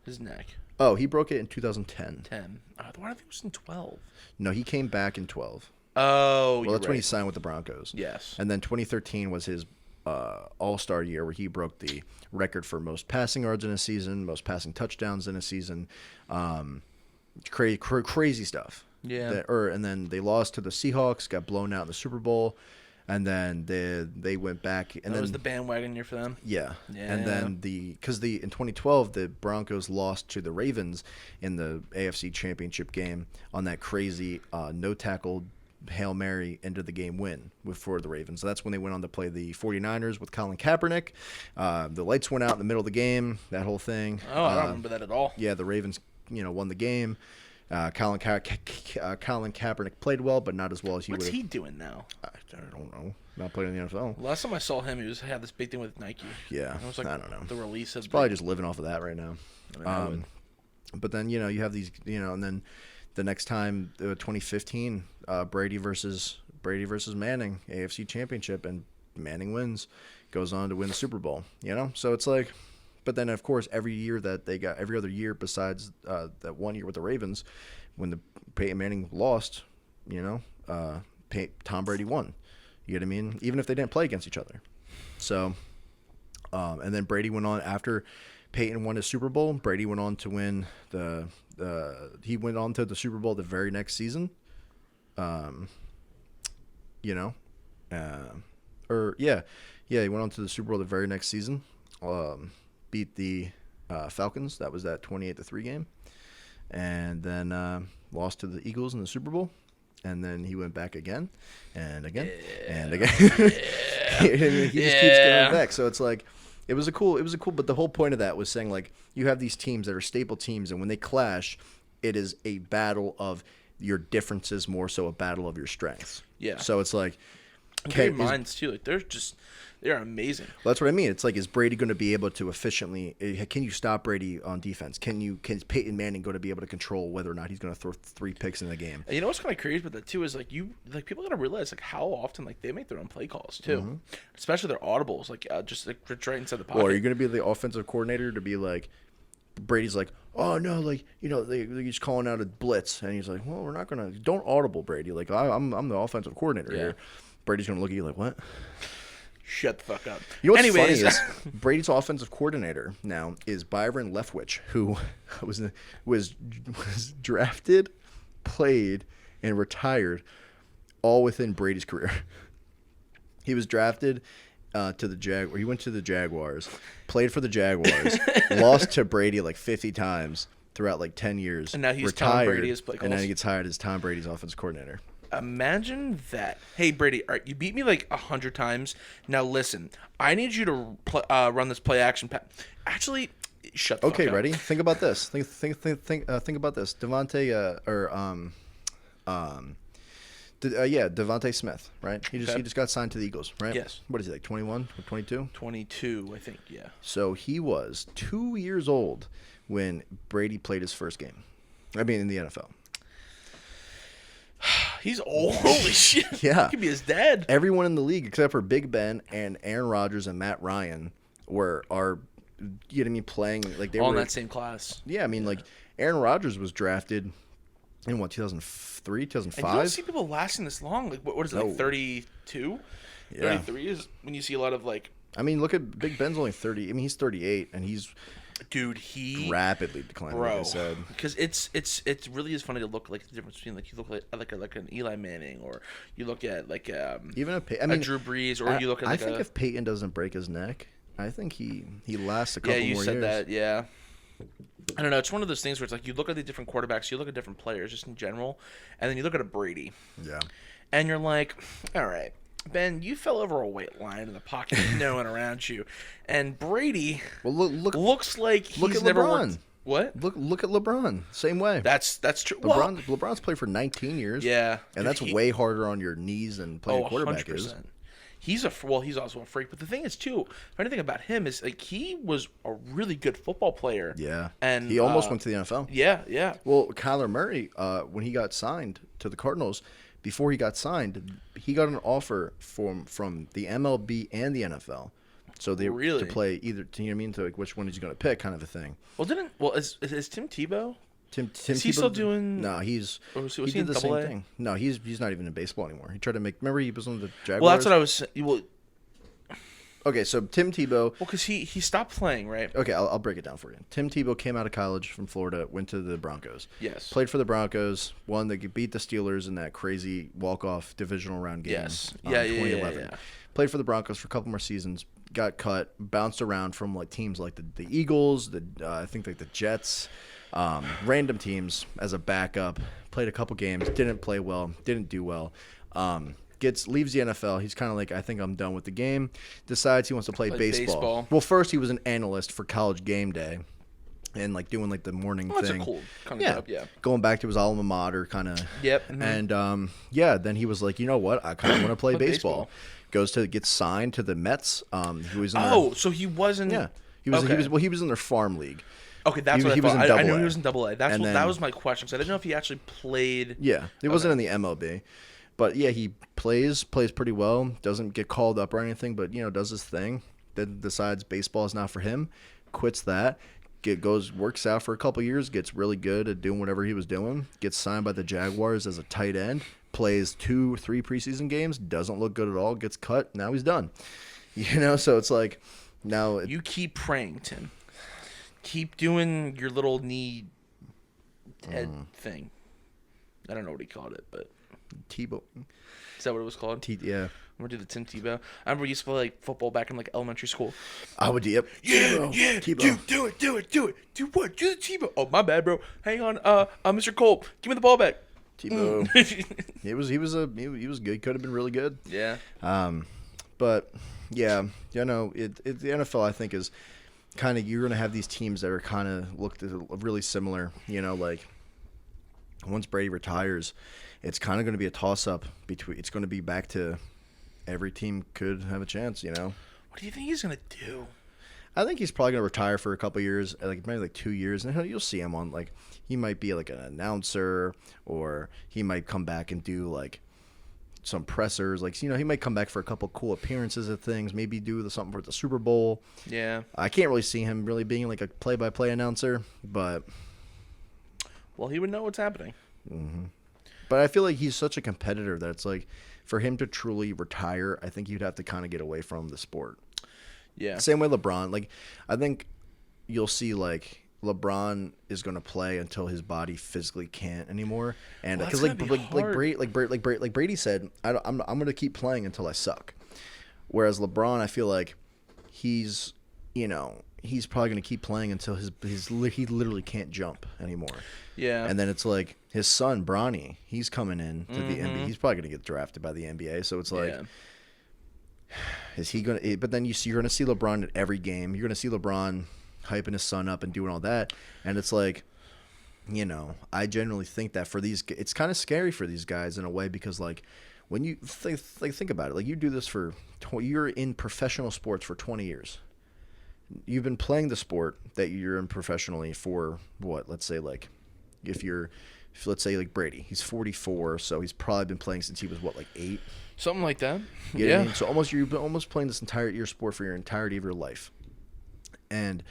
His neck. Oh, he broke it in 2010. 10. Why do I think it was in 12? No, he came back in 12. Oh, well, that's when he signed with the Broncos. Yes. And then 2013 was his all-star year where he broke the record for most passing yards in a season, most passing touchdowns in a season. Crazy stuff. Yeah. And then they lost to the Seahawks, got blown out in the Super Bowl, and then they went back. And that was the bandwagon year for them. Yeah. And then in 2012 the Broncos lost to the Ravens in the AFC Championship game on that crazy no tackle Hail Mary end of the game win for the Ravens. So that's when they went on to play the 49ers with Colin Kaepernick. The lights went out in the middle of the game, that whole thing. Oh, I don't remember that at all. Yeah, the Ravens, won the game. Colin Kaepernick played well, but not as well as he would have. What's he doing now? I don't know. Not playing in the NFL. Last time I saw him, he had this big thing with Nike. Yeah, it was like I don't know. The release of He's probably just living off of that right now. But then, you have these, and then the next time, 2015, Brady versus Manning, AFC Championship, and Manning wins, goes on to win the Super Bowl. So it's like, but then of course every other year besides that 1 year with the Ravens, when the Peyton Manning lost, Tom Brady won. You know what I mean? Even if they didn't play against each other. So, and then Brady went on after Peyton won his Super Bowl. Brady went on to win he went on to the Super Bowl the very next season. He went on to the Super Bowl the very next season. Beat the Falcons. That was that 28-3 game, and then lost to the Eagles in the Super Bowl. And then he went back again, and again, and again. He just keeps going back. So it's like, it was a cool. But the whole point of that was saying, like, you have these teams that are staple teams, and when they clash, it is a battle of your differences more so a battle of your strengths. Yeah. So it's like, Great minds too. Like they're amazing. Well, that's what I mean. It's like, is Brady going to be able to efficiently? Can you stop Brady on defense? Can Peyton Manning going to be able to control whether or not he's going to throw 3 picks in the game? And you know what's kind of crazy about that too is people got to realize like how often like they make their own play calls too, especially their audibles, like just like right inside the pocket. Or are you going to be the offensive coordinator to be like, Brady's like, oh no, like he's calling out a blitz, and he's like, well, we're not going to, don't audible Brady. Like I'm the offensive coordinator here. Brady's going to look at you like, what? Shut the fuck up. You know what's funny is Brady's offensive coordinator now is Byron Leftwich, who was drafted, played, and retired all within Brady's career. He was drafted to the he went to the Jaguars, played for the Jaguars, lost to Brady like 50 times throughout like 10 years. And now he's retired, Tom Brady as play calls. And now he gets hired as Tom Brady's offensive coordinator. Imagine that. Hey, Brady, all right, you beat me like 100 times. Now listen, I need you to run this play action pass. Actually, shut the fuck up. Okay, ready? Think about this. Think about this. Devontae Smith, right? He just got signed to the Eagles, right? Yes. What is he, like, 21 or 22? 22, I think, yeah. So he was 2 years old when Brady played his first game. I mean, in the NFL. He's old. Holy shit. Yeah. He could be his dad. Everyone in the league except for Big Ben and Aaron Rodgers and Matt Ryan are you know what I mean, playing like they all were in that same class. Yeah, I mean, like Aaron Rodgers was drafted in 2003, 2005. And you don't see people lasting this long. Like what is it, like 32? Yeah. 33 is when you see a lot of like. I mean, look at Big Ben's only 30. I mean, he's 38 and he's he rapidly declining, like I said. Because it really is funny to look like the difference between like you look like an Eli Manning, or you look at like even a Drew Brees, or you look at like I think if Peyton doesn't break his neck, I think he lasts a couple more years. Yeah, you said that. Yeah. I don't know. It's one of those things where it's like you look at the different quarterbacks, you look at different players just in general, and then you look at a Brady. Yeah. And you're like, all right, Ben, you fell over a weight line in the pocket with no one around you. And Brady looks like he's never worked. What? Look at LeBron. Same way. That's true. LeBron's played for 19 years. Yeah. And that's way harder on your knees than playing quarterback 100%. Is. He's also a freak. But the thing is, too, funny thing about him is like he was a really good football player. Yeah. And he almost went to the NFL. Yeah, yeah. Well, Kyler Murray, when he got signed to the Cardinals, before he got signed, he got an offer from the MLB and the NFL. So they to play either, you know what I mean, to like which one is he going to pick, kind of a thing. Well, is Tim Tebow? Is he still doing? No, he did the same thing. No, he's not even in baseball anymore. He tried to make. Remember, he was on the Jaguars. Well, that's what I was. Well, okay, so Tim Tebow. Well, because he stopped playing, right? Okay, I'll break it down for you. Tim Tebow came out of college from Florida, went to the Broncos. Yes. Played for the Broncos, won. They beat the Steelers in that crazy walk-off divisional round game. Yes. 2011. Yeah. Played for the Broncos for a couple more seasons. Got cut, bounced around from like teams like the Eagles, I think like the Jets, random teams as a backup. Played a couple games, didn't play well, didn't do well. Leaves the NFL. He's kind of like, I think I'm done with the game. Decides he wants to play baseball. Well, first he was an analyst for College Game Day, and like doing like the morning thing. That's a cool kind of job, yeah. Going back to his alma mater, kind of. Yep. Mm-hmm. And then he was like, you know what? I kind of want to play baseball. Gets signed to the Mets. He was in so he wasn't. Yeah, he was in their farm league. Okay, that's what I thought. I knew he was in Double-A. That was my question. So I didn't know if he actually played. Yeah, he wasn't in the MLB, but yeah, he plays pretty well. Doesn't get called up or anything, but does his thing. Then decides baseball is not for him. Quits that. Works out for a couple years. Gets really good at doing whatever he was doing. Gets signed by the Jaguars as a tight end. Plays 2-3 preseason games, doesn't look good at all, gets cut, now he's done. So it's like now you keep praying, Tim. Keep doing your little knee head thing. I don't know what he called it, but Tebow. Is that what it was called? Yeah. I'm gonna do the Tim Tebow. I remember we used to play like football back in like elementary school. I would Tebow. Yeah. Tebow. Do it. Do what? Do the Tebow. Oh, my bad, bro. Hang on. Mr. Cole, give me the ball back. Tebow. He was good. He could have been really good. Yeah. But yeah, the NFL I think is kind of, you're gonna have these teams that are kind of look really similar. Like once Brady retires, it's kind of going to be a toss up between. It's going to be back to every team could have a chance. What do you think he's gonna do? I think he's probably gonna retire for a couple years, like maybe like 2 years, and you'll see him on he might be like an announcer, or he might come back and do like some pressers, he might come back for a couple cool appearances of things, maybe do something for the Super Bowl. Yeah, I can't really see him really being like a play-by-play announcer, but he would know what's happening. Mm-hmm. But I feel like he's such a competitor that it's like for him to truly retire, I think you'd have to kind of get away from the sport. Yeah. Same way LeBron. I think you'll see LeBron is going to play until his body physically can't anymore, and because Brady said, I'm going to keep playing until I suck. Whereas LeBron, I feel like he's he's probably going to keep playing until he literally can't jump anymore. Yeah. And then it's like his son Bronny, he's coming in to the NBA. He's probably going to get drafted by the NBA. So it's like. Yeah. Is he going to? But then you're going to see LeBron at every game. You're going to see LeBron hyping his son up and doing all that, and it's like, I generally think that for these, it's kind of scary for these guys in a way because when you think about it, you do this you're in professional sports for 20 years. You've been playing the sport that you're in professionally for what? Let's say let's say Brady, he's 44, so he's probably been playing since he was 8. Something like that. You know what I mean? So you've been almost playing this your sport for your entirety of your life. And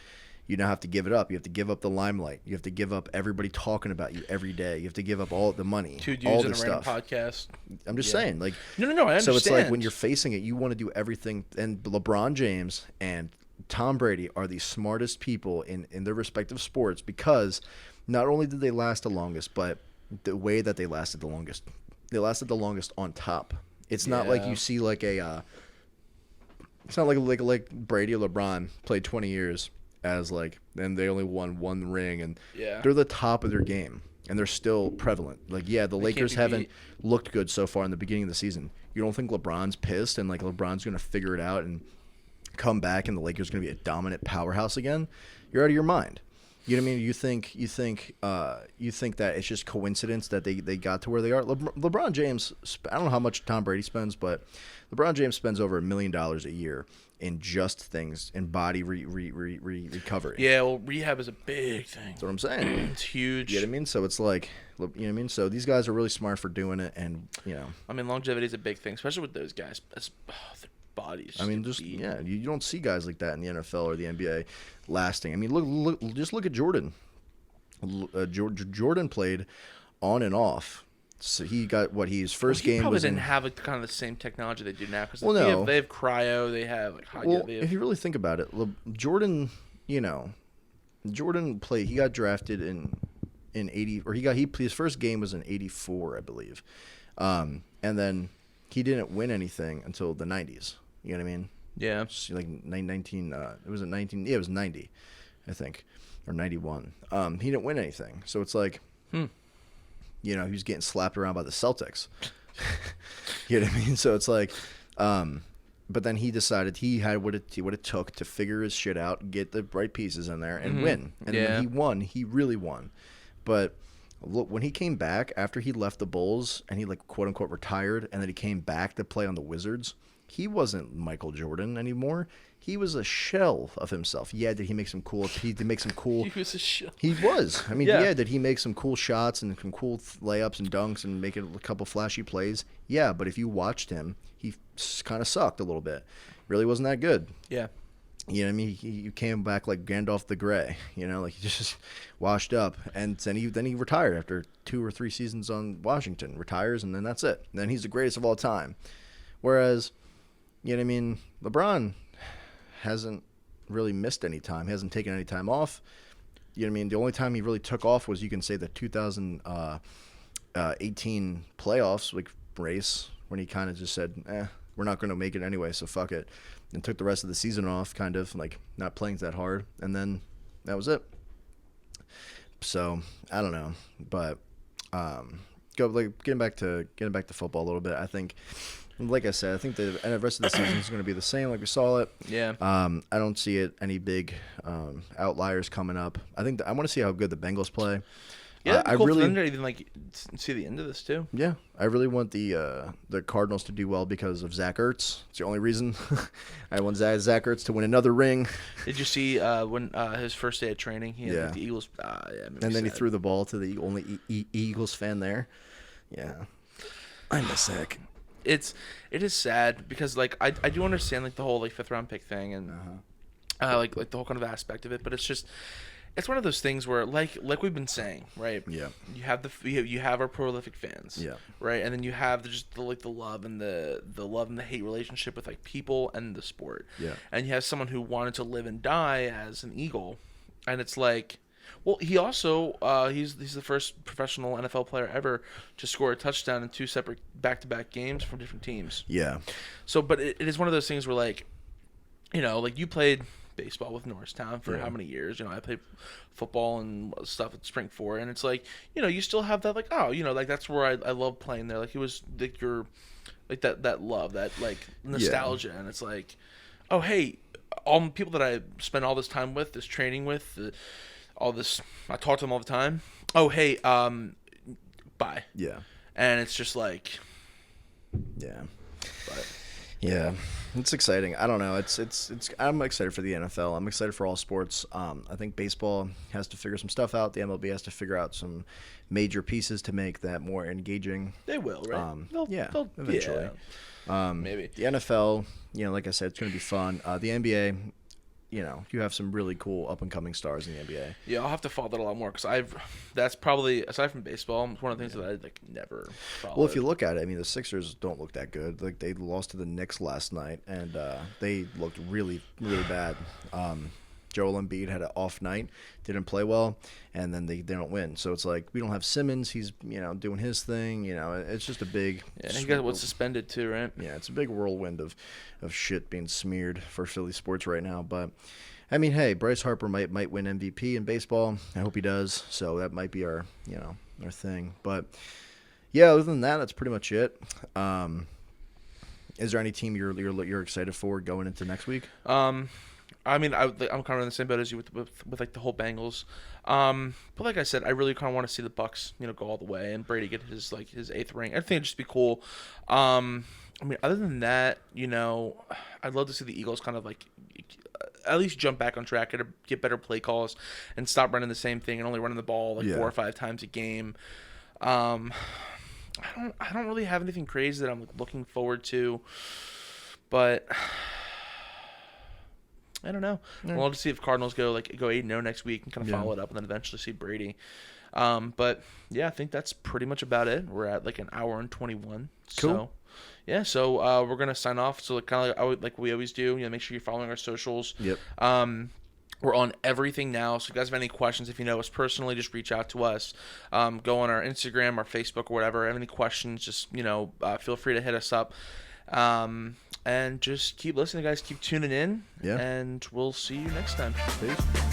you now have to give it up. You have to give up the limelight. You have to give up everybody talking about you every day. You have to give up all the money, 2 dudes all in this a random stuff. podcast. I'm just saying, No, I understand. So it's like when you're facing it, you want to do everything. And LeBron James and Tom Brady are the smartest people in their respective sports because not only did they last the longest, but the way that they lasted the longest on top. It's not like you see it's not like Brady or LeBron played 20 years as and they only won 1 ring and they're the top of their game and they're still prevalent. The Lakers haven't looked good so far in the beginning of the season. You don't think LeBron's pissed and LeBron's going to figure it out and come back and the Lakers are going to be a dominant powerhouse again? You're out of your mind. You know what I mean? You think that it's just coincidence that they got to where they are. LeBron James, I don't know how much Tom Brady spends, but LeBron James spends over $1 million a year in just things in body recovery. Yeah, well, rehab is a big thing. That's what I'm saying. It's huge. You know what I mean? So it's you know what I mean? So these guys are really smart for doing it, and I mean, longevity is a big thing, especially with those guys. Their bodies. I mean, you don't see guys like that in the NFL or the NBA lasting. I mean, look at Jordan. Jordan played on and off. So he got his first game probably was didn't have kind of the same technology they do now because they have cryo, they have if you really think about it, Jordan, Jordan played. He got drafted in 80, or his first game was in 84, I believe, and then he didn't win anything until the 90s. You know what I mean? Yeah. So 19. It was 19. Yeah, it was 90, I think, or 91. He didn't win anything, so it's he was getting slapped around by the Celtics. You know what I mean? So it's but then he decided he had what it took to figure his shit out, get the right pieces in there, and win. And when he won, he really won. But look, when he came back after he left the Bulls and he quote unquote retired, and then he came back to play on the Wizards, he wasn't Michael Jordan anymore. He was a shell of himself. Yeah, did he make some cool? He did make some cool. He was a shell. He was. I mean, yeah. Did he make some cool shots and some cool layups and dunks and make a couple flashy plays? Yeah, but if you watched him, he kind of sucked a little bit. Really wasn't that good. Yeah. You know what I mean? He came back like Gandalf the Grey. He just washed up, and then he retired after 2 or 3 seasons on Washington. Retires, and then that's it. And then he's the greatest of all time. Whereas, you know what I mean? LeBron hasn't really missed any time. He hasn't taken any time off. You know what I mean? The only time he really took off was, you can say, the 2018 playoffs race, when he kind of just said, we're not going to make it anyway, so fuck it. And took the rest of the season off, kind of not playing that hard, and then that was it. So I don't know, but getting back to football a little bit. I think, like I said, I think the rest of the season is going to be the same like we saw it. Yeah. I don't see any big outliers coming up. I want to see how good the Bengals play. Yeah, I cool really for them to even like see the end of this too. Yeah, I really want the Cardinals to do well because of Zach Ertz. It's the only reason. I want Zach Ertz to win another ring. Did you see when his first day of training, he had like, the Eagles? And then he threw the ball to the only Eagles fan there. Yeah, I miss Zach. It is sad because like I do understand like the whole like 5th round pick thing and like the whole kind of aspect of it, but it's one of those things where like we've been saying, right? Yeah. You have you have our prolific fans, Yeah. right, and then you have just the love and the love and the hate relationship with like people and the sport, Yeah. and you have someone who wanted to live and die as an Eagle, and it's like. Well, he also he's the first professional NFL player ever to score a touchdown in 2 separate back-to-back games from different teams. Yeah. So, but it is one of those things where, like, you know, like you played baseball with Norristown for how many years? You know, I played football and stuff at Spring 4, and it's like, you know, you still have that, like, oh, you know, like that's where I love playing there. Like it was like your, like that love, that like nostalgia, and it's like, oh, hey, all the people that I spent all this time with, this training with, all this, I talk to them all the time. Oh, hey, bye. Yeah. And it's just like, Yeah. but. Yeah, it's exciting. I don't know. It's. I'm excited for the NFL. I'm excited for all sports. I think baseball has to figure some stuff out. The MLB has to figure out some major pieces to make that more engaging. They will, right? They'll eventually. Yeah. Maybe the NFL. You know, like I said, it's going to be fun. The NBA. You know, you have some really cool up and coming stars in the NBA. Yeah, I'll have to follow that a lot more because that's probably, aside from baseball, it's one of the things that I like never followed. Well, if you look at it, I mean, the Sixers don't look that good. Like they lost to the Knicks last night, and they looked really, really bad. Joel Embiid had an off night, didn't play well, and then they don't win. So it's like we don't have Simmons. He's doing his thing. You know, it's just a big. Yeah, he got suspended too, right? Yeah, it's a big whirlwind of shit being smeared for Philly sports right now. But I mean, hey, Bryce Harper might win MVP in baseball. I hope he does. So that might be our our thing. But yeah, other than that, that's pretty much it. Is there any team you're excited for going into next week? I mean, I'm kind of in the same boat as you with like the whole Bengals. But like I said, I really kind of want to see the Bucks, go all the way and Brady get his 8th ring. I think it'd just be cool. I mean, other than that, I'd love to see the Eagles kind of at least jump back on track, get better play calls, and stop running the same thing and only running the ball 4 or 5 times a game. I don't really have anything crazy that I'm looking forward to, but I don't know. Yeah. We'll have to see if Cardinals go 8-0 next week and kind of follow it up, and then eventually see Brady. But yeah, I think that's pretty much about it. We're at an hour and 21. Cool. So we're gonna sign off. So kind of like we always do. Make sure you're following our socials. Yep. We're on everything now. So if you guys have any questions, if you know us personally, just reach out to us. Go on our Instagram, our Facebook, or whatever. Have any questions? Just feel free to hit us up. And just keep listening, guys. Keep tuning in. Yeah. And we'll see you next time. Peace.